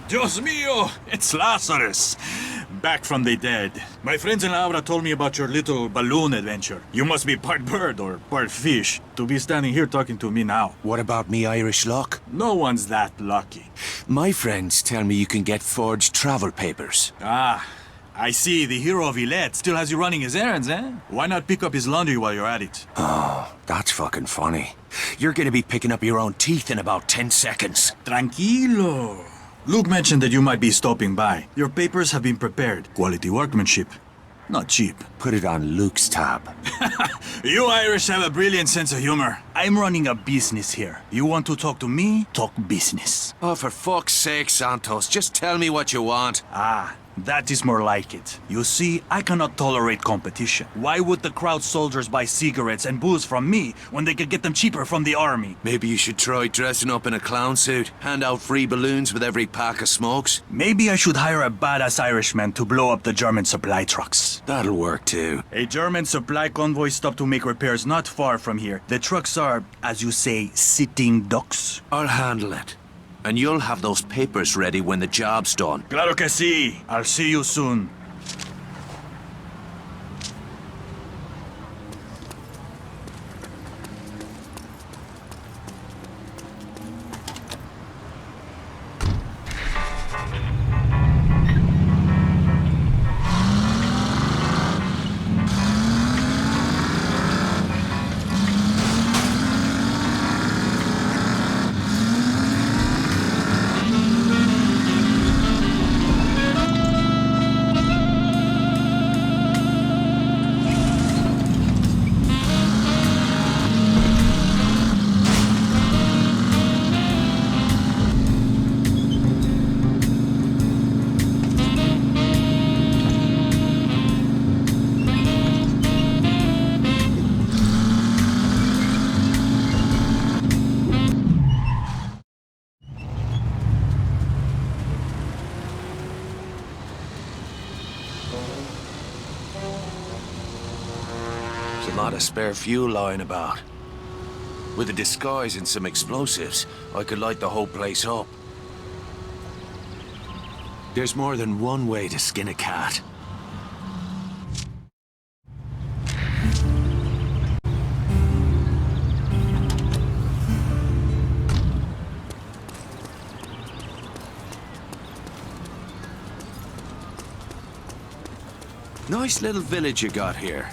Dios mío! It's Lazarus! Back from the dead. My friends in Laura told me about your little balloon adventure. You must be part bird or part fish to be standing here talking to me now. What about me Irish luck? No one's that lucky. My friends tell me you can get forged travel papers. Ah, I see. The hero of Illet still has you running his errands, eh? Why not pick up his laundry while you're at it? Oh, that's fucking funny. You're gonna be picking up your own teeth in about 10 seconds. Tranquilo. Luke mentioned that you might be stopping by. Your papers have been prepared. Quality workmanship. Not cheap. Put it on Luke's tab. You Irish have a brilliant sense of humor. I'm running a business here. You want to talk to me? Talk business. Oh, for fuck's sake, Santos. Just tell me what you want. Ah, that is more like it. You see, I cannot tolerate competition. Why would the crowd soldiers buy cigarettes and booze from me when they could get them cheaper from the army? Maybe you should try dressing up in a clown suit. Hand out free balloons with every pack of smokes. Maybe I should hire a badass Irishman to blow up the German supply trucks. That'll work too. A German supply convoy stopped to make repairs not far from here. The trucks are, as you say, sitting ducks. I'll handle it. And you'll have those papers ready when the job's done. Claro que sí. I'll see you soon. There's a lot of spare fuel lying about. With a disguise and some explosives, I could light the whole place up. There's more than one way to skin a cat. Nice little village you got here.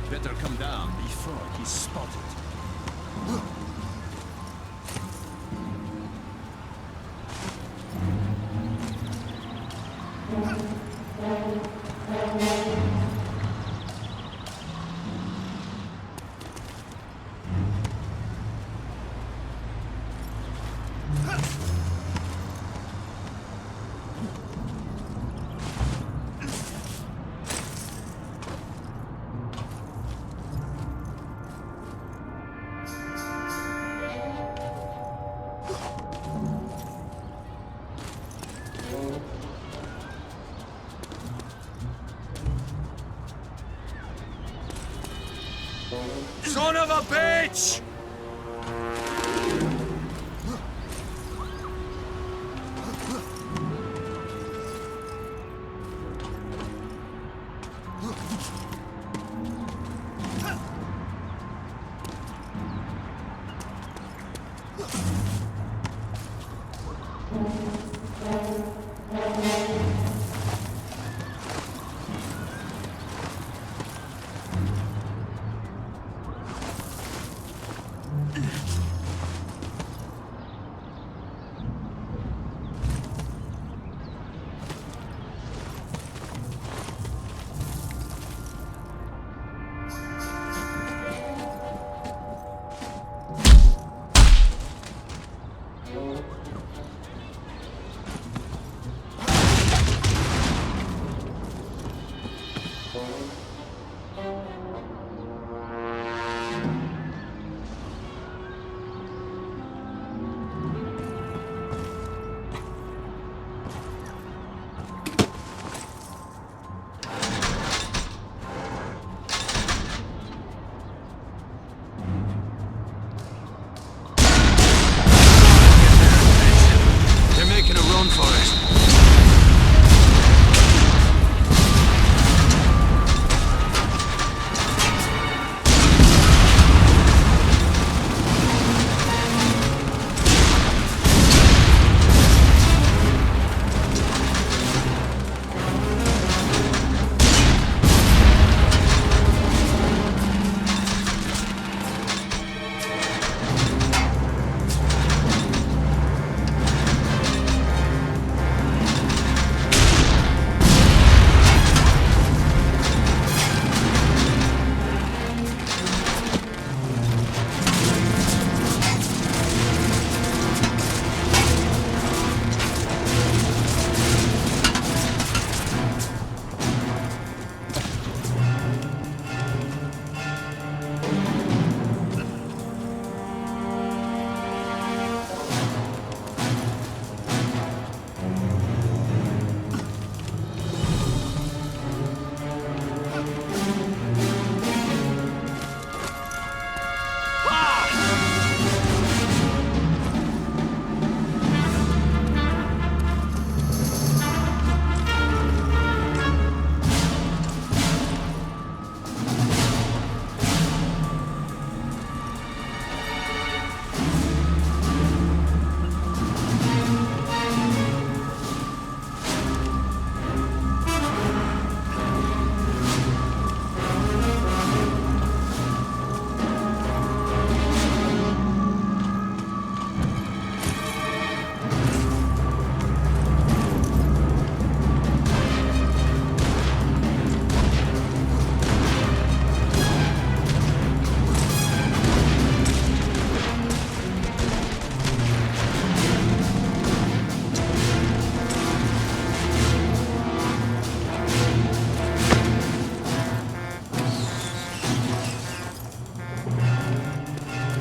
Better come down before he's spotted. Son of a bitch!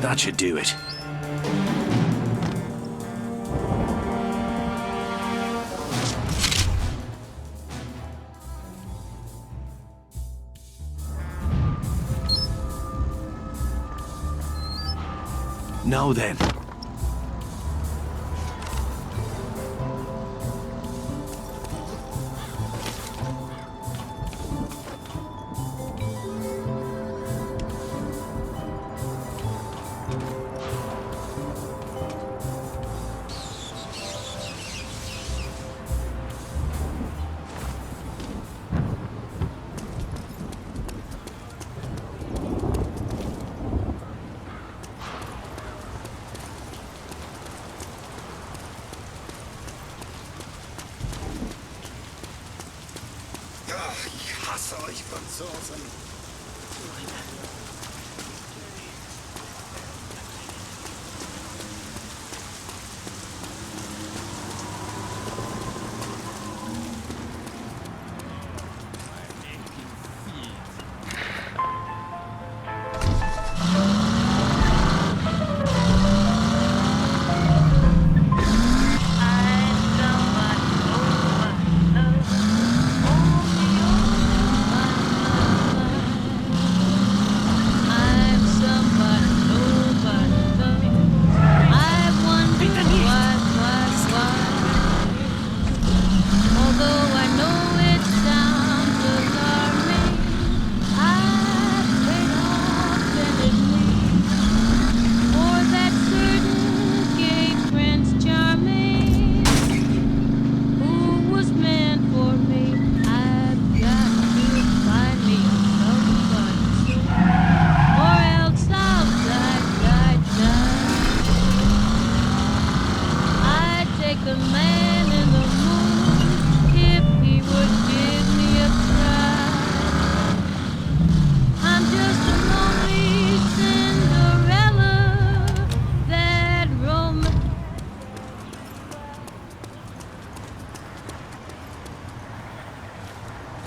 That should do it. Now then. Ich hasse euch Franzosen.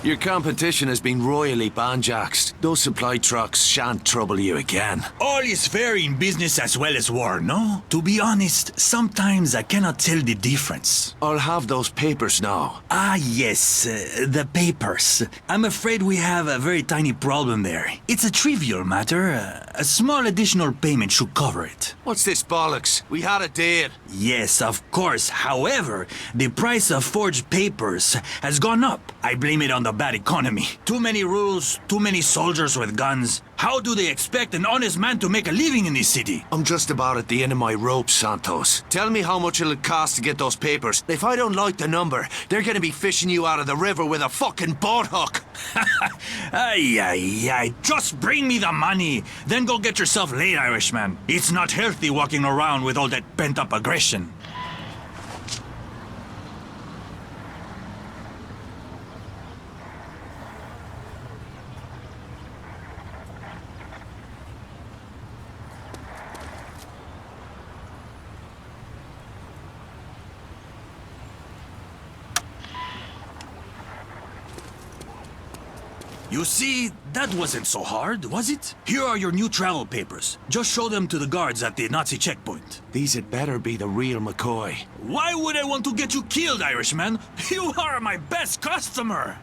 Your competition has been royally banjaxed. Those supply trucks shan't trouble you again. All is fair in business as well as war, no? To be honest, sometimes I cannot tell the difference. I'll have those papers now. Ah, yes, the papers. I'm afraid we have a very tiny problem there. It's a trivial matter. A small additional payment should cover it. What's this bollocks? We had a deal. Yes, of course. However, the price of forged papers has gone up. I blame it on the bad economy. Too many rules, too many soldiers with guns. How do they expect an honest man to make a living in this city? I'm just about at the end of my rope, Santos. Tell me how much it'll cost to get those papers. If I don't like the number, they're gonna be fishing you out of the river with a fucking boat hook. Ay. Just bring me the money. Then go get yourself laid, Irishman. It's not healthy walking around with all that pent-up aggression. You see, that wasn't so hard, was it? Here are your new travel papers. Just show them to the guards at the Nazi checkpoint. These had better be the real McCoy. Why would I want to get you killed, Irishman? You are my best customer!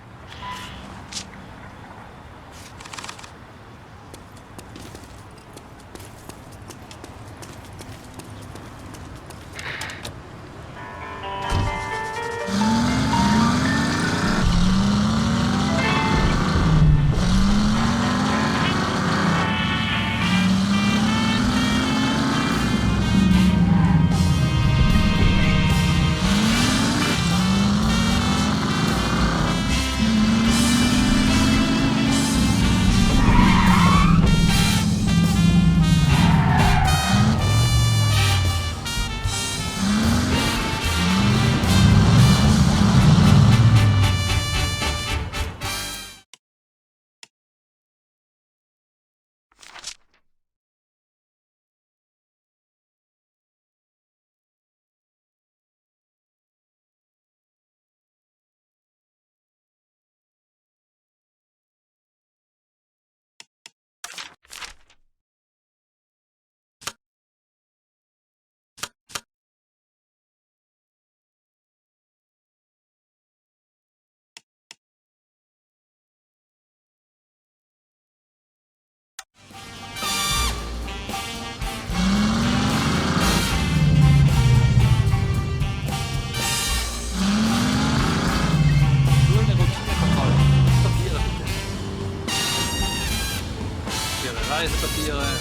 Reisepapiere.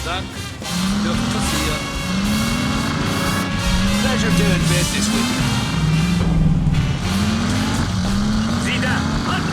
Dank. Dürfen passieren. Pleasure doing business with you. Sieh da! Mann!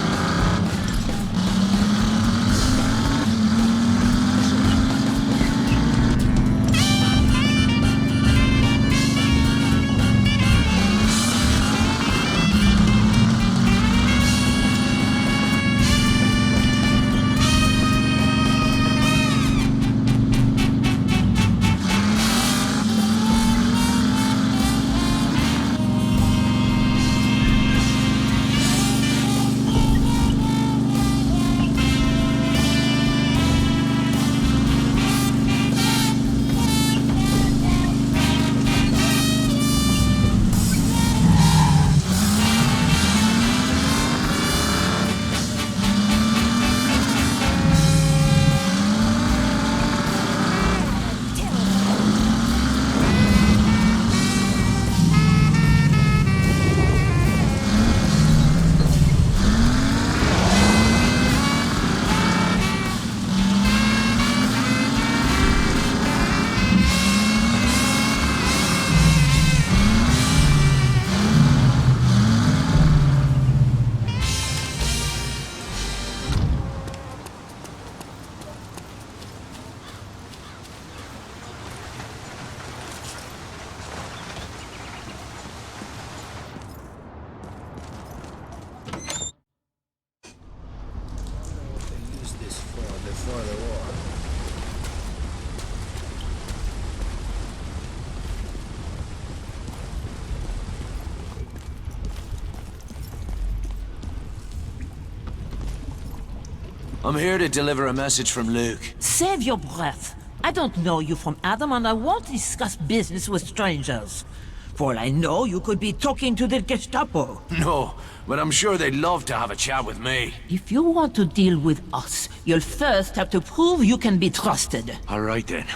I'm here to deliver a message from Luke. Save your breath. I don't know you from Adam, and I won't discuss business with strangers. For all I know, you could be talking to the Gestapo. No, but I'm sure they'd love to have a chat with me. If you want to deal with us, you'll first have to prove you can be trusted. All right then.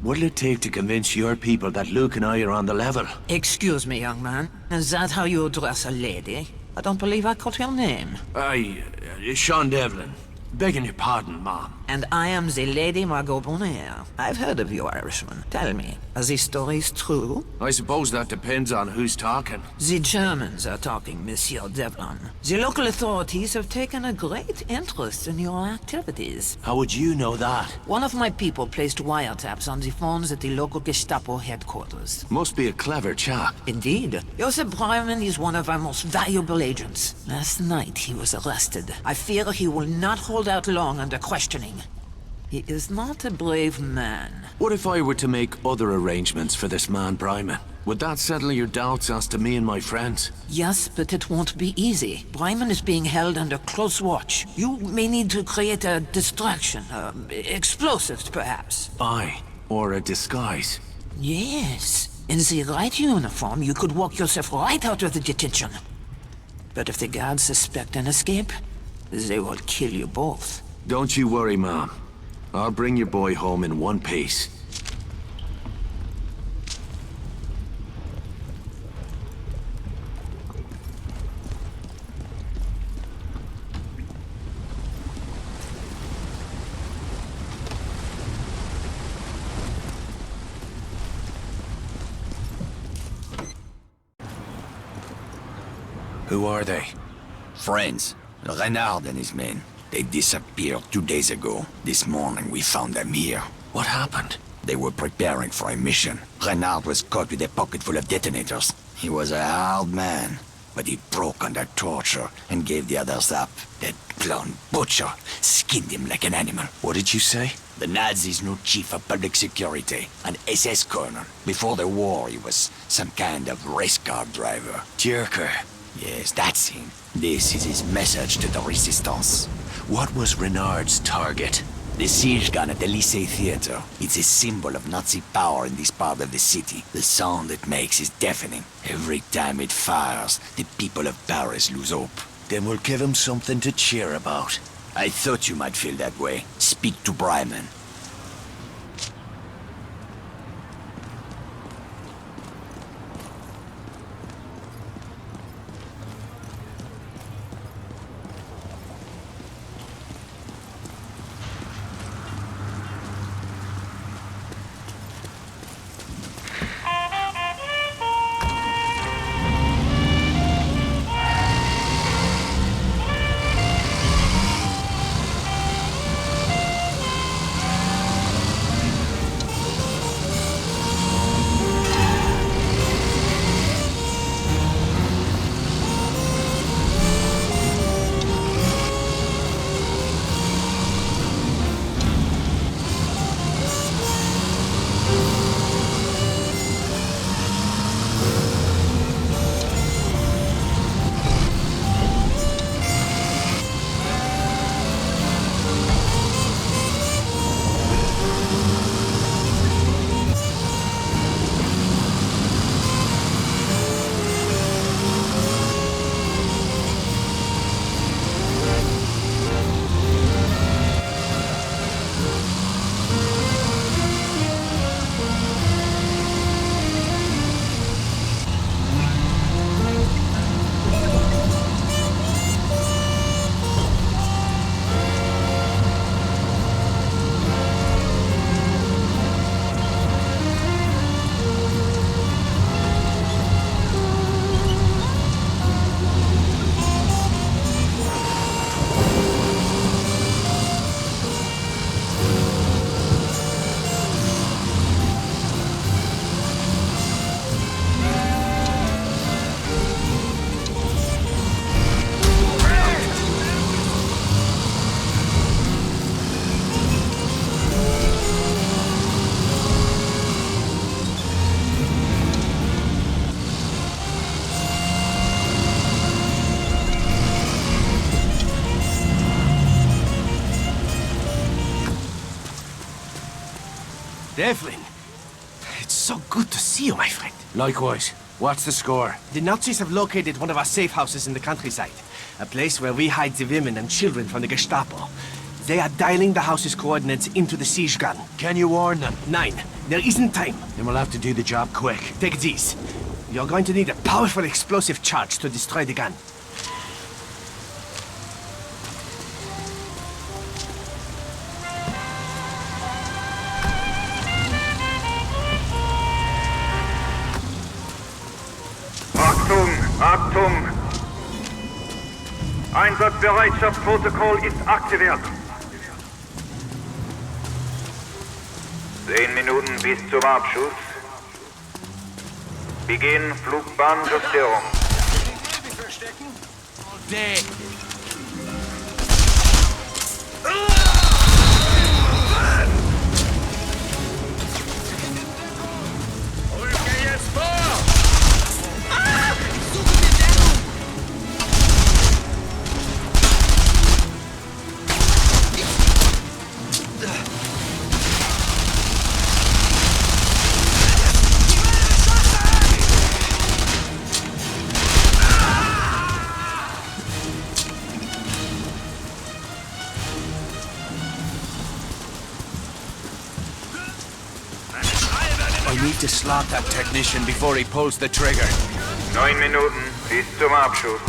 What'll it take to convince your people that Luke and I are on the level? Excuse me, young man. Is that how you address a lady? I don't believe I caught your name. Sean Devlin. Begging your pardon, Mom. And I am the Lady Margot Bonheur. I've heard of you, Irishman. Tell me, are these stories true? I suppose that depends on who's talking. The Germans are talking, Monsieur Devlin. The local authorities have taken a great interest in your activities. How would you know that? One of my people placed wiretaps on the phones at the local Gestapo headquarters. Must be a clever chap. Indeed. Joseph Breiman is one of our most valuable agents. Last night he was arrested. I fear he will not hold out long under questioning. He is not a brave man. What if I were to make other arrangements for this man, Breiman? Would that settle your doubts as to me and my friends? Yes, but it won't be easy. Breiman is being held under close watch. You may need to create a distraction. Explosives, perhaps. Aye, or a disguise. Yes. In the right uniform, you could walk yourself right out of the detention. But if the guards suspect an escape, they will kill you both. Don't you worry, Mom. I'll bring your boy home in one piece. Who are they? Friends. Renard and his men. They disappeared 2 days ago. This morning we found them here. What happened? They were preparing for a mission. Renard was caught with a pocket full of detonators. He was a hard man, but he broke under torture and gave the others up. That blonde butcher skinned him like an animal. What did you say? The Nazis knew chief of public security, an SS colonel. Before the war, he was some kind of race car driver. Jerker. Yes, that's him. This is his message to the resistance. What was Renard's target? The siege gun at the Lycée Theater. It's a symbol of Nazi power in this part of the city. The sound it makes is deafening. Every time it fires, the people of Paris lose hope. Then we'll give him something to cheer about. I thought you might feel that way. Speak to Breiman. Devlin, it's so good to see you, my friend. Likewise. What's the score? The Nazis have located one of our safe houses in the countryside. A place where we hide the women and children from the Gestapo. They are dialing the house's coordinates into the siege gun. Can you warn them? 9. There isn't time. Then we'll have to do the job quick. Take these. You're going to need a powerful explosive charge to destroy the gun. Achtung! Einsatzbereitschaftsprotokoll ist aktiviert. 10 Minuten bis zum Abschuss. Beginn Flugbahnjustierung. I need to slot that technician before he pulls the trigger. 9 Minuten bis zum Abschuss.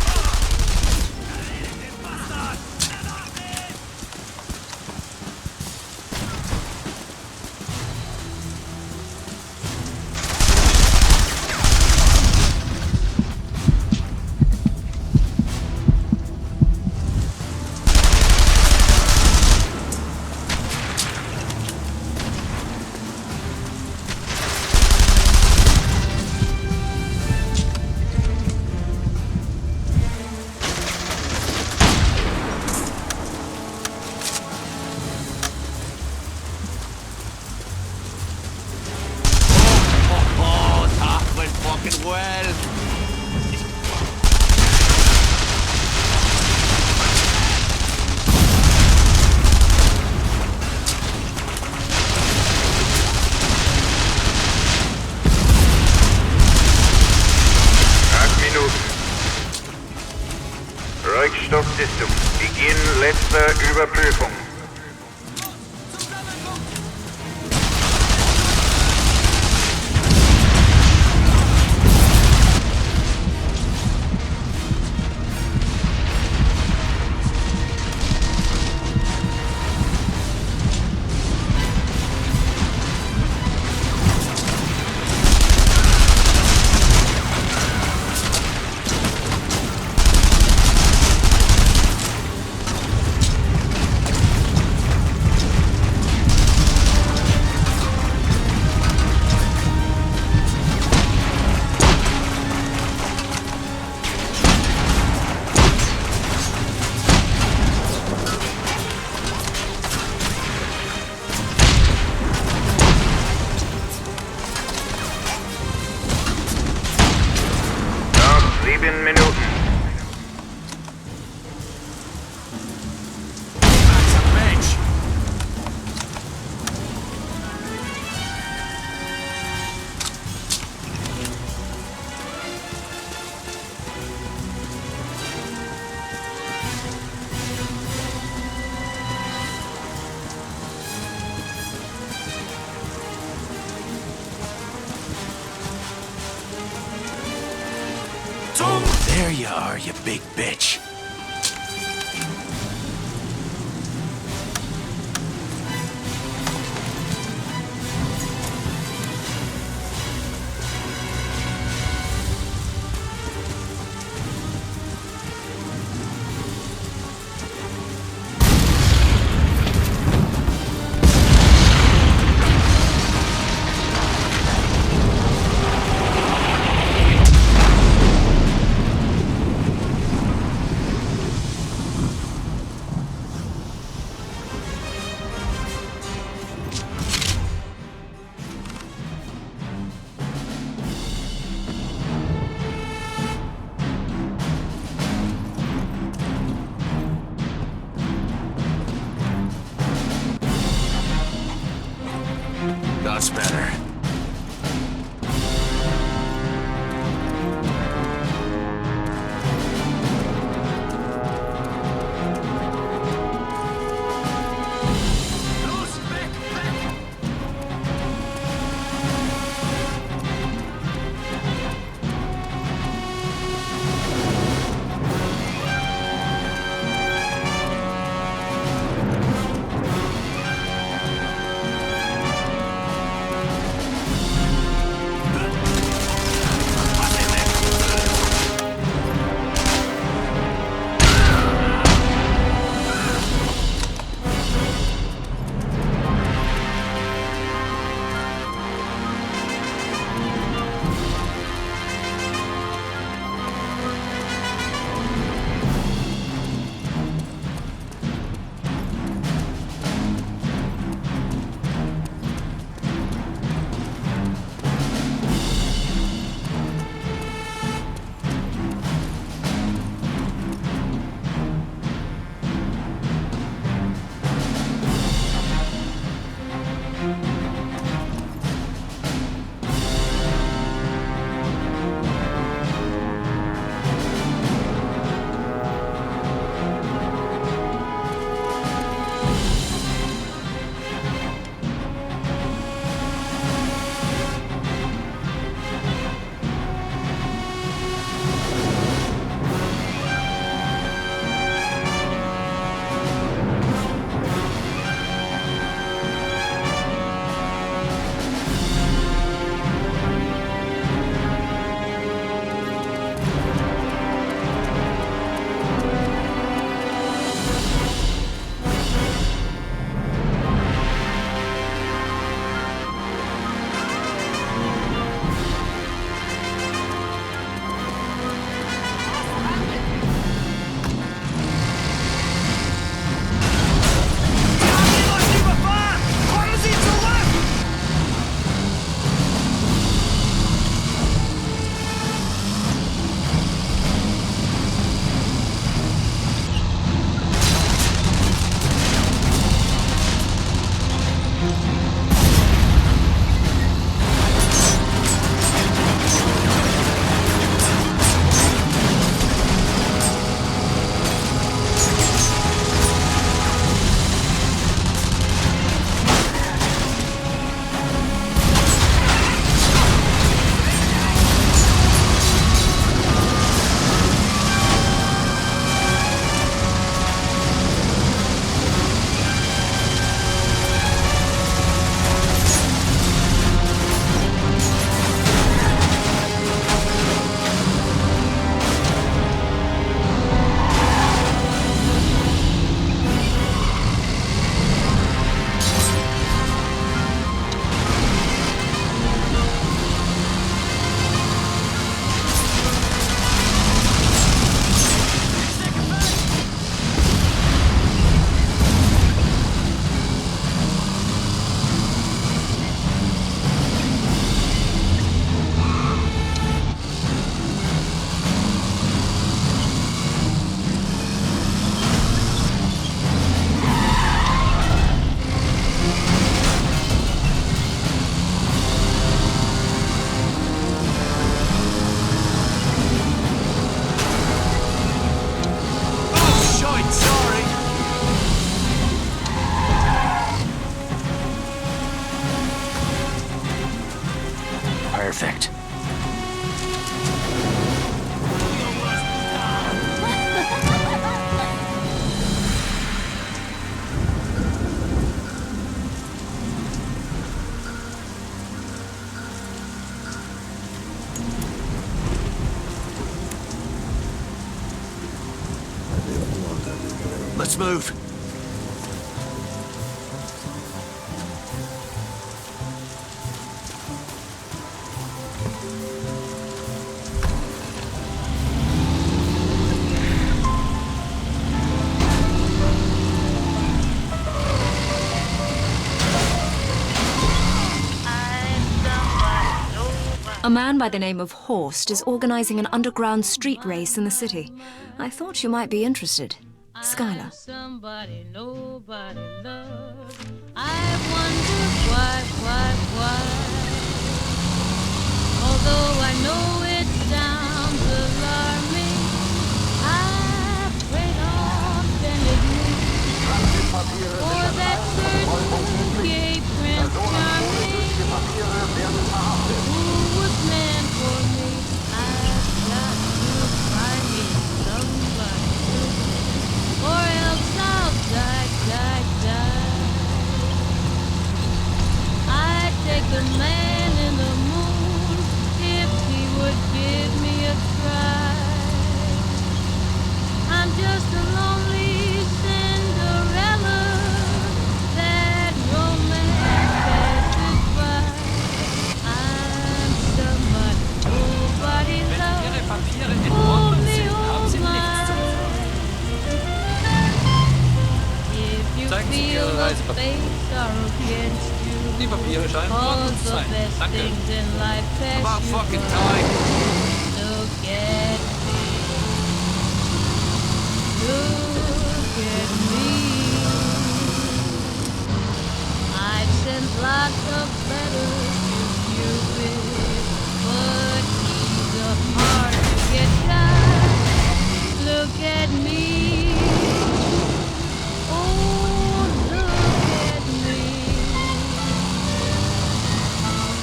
Stoffsystem. Beginn letzter Überprüfung. There you are, you big bitch. better. Perfect. Let's move. A man by the name of Horst is organizing an underground street race in the city. I thought you might be interested. Skylar. Somebody nobody loves. I wonder Although I know it sounds alarming, I prayed on bended knee for that certain gay Prince Charming who was meant for me. I've got to find me somebody, or else I'll die. I'd take the man in the moon if he would give me a try. I'm just a lonely Cinderella that romance passes by. I'm somebody nobody loves. Hold me, hold my. If you feel the fates are against you, Die Papiere scheinen in Ordnung zu sein. Danke. About fucking time. Look at me. Look at me. I've sent lots of letters to Cupid, but he's a hard to get guy. Look at me. Oh, look at me.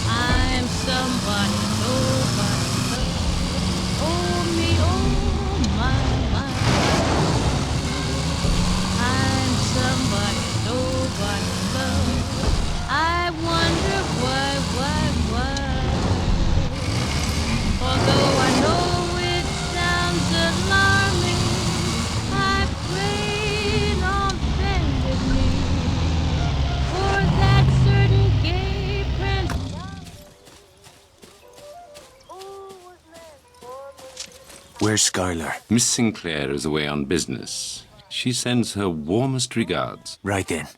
I'm somebody nobody loves. Oh, me, oh, my. I'm somebody nobody loves. I wonder why. Although I know it sounds alarming, I prayed on bended knee for that certain gay prince. Where's Skylar? Miss Sinclair is away on business. She sends her warmest regards. Right then.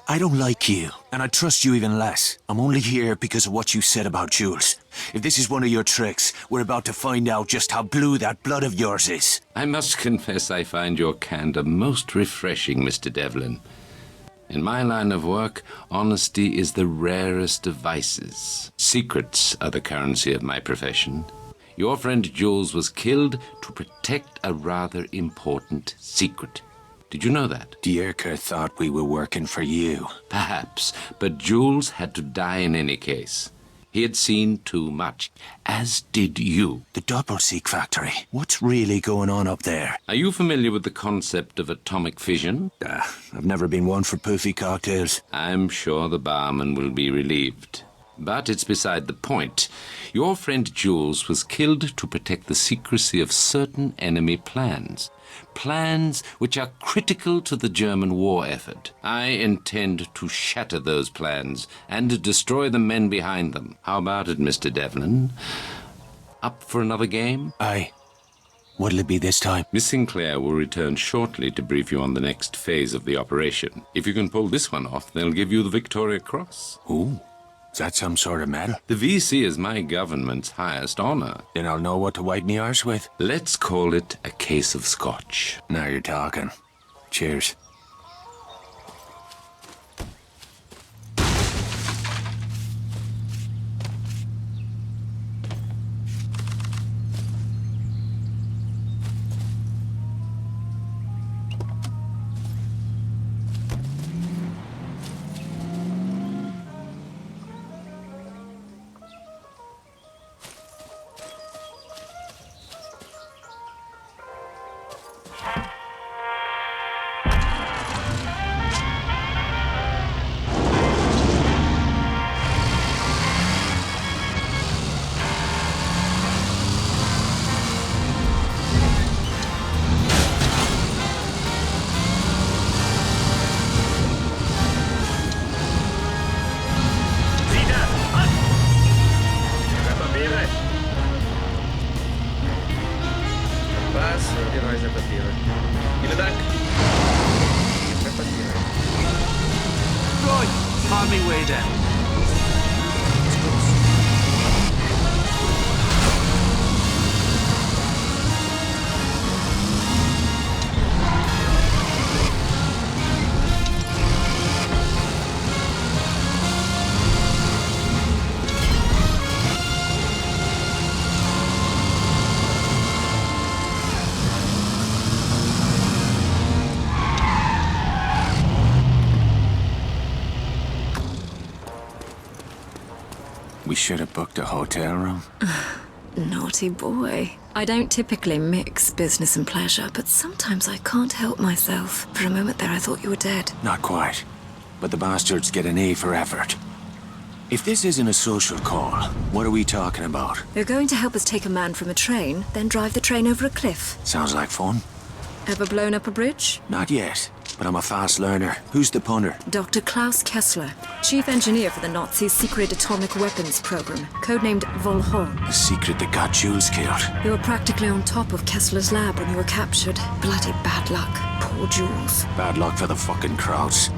I don't like you, and I trust you even less. I'm only here because of what you said about Jules. If this is one of your tricks, we're about to find out just how blue that blood of yours is. I must confess I find your candor most refreshing, Mr. Devlin. In my line of work, honesty is the rarest of vices. Secrets are the currency of my profession. Your friend Jules was killed to protect a rather important secret. Did you know that? Dierker thought we were working for you. Perhaps, but Jules had to die in any case. He had seen too much, as did you. The Doppelseek factory. What's really going on up there? Are you familiar with the concept of atomic fission? I've never been one for poofy cocktails. I'm sure the barman will be relieved. But it's beside the point. Your friend Jules was killed to protect the secrecy of certain enemy plans. Plans which are critical to the German war effort. I intend to shatter those plans and destroy the men behind them. How about it, Mr. Devlin? Up for another game? Aye. What'll it be this time? Miss Sinclair will return shortly to brief you on the next phase of the operation. If you can pull this one off, they'll give you the Victoria Cross. Ooh. Is that some sort of medal? The VC is my government's highest honor. Then I'll know what to wipe me arse with. Let's call it a case of scotch. Now you're talking. Cheers. We should have booked a hotel room. Naughty boy. I don't typically mix business and pleasure, but sometimes I can't help myself. For a moment there, I thought you were dead. Not quite. But the bastards get an A for effort. If this isn't a social call, what are we talking about? You're going to help us take a man from a train, then drive the train over a cliff. Sounds like fun. Ever blown up a bridge? Not yet, but I'm a fast learner. Who's the punter? Dr. Klaus Kessler, chief engineer for the Nazis' secret atomic weapons program, codenamed Volhol. The secret that got Jules killed. You were practically on top of Kessler's lab when you were captured. Bloody bad luck. Poor Jules. Bad luck for the fucking Krauts.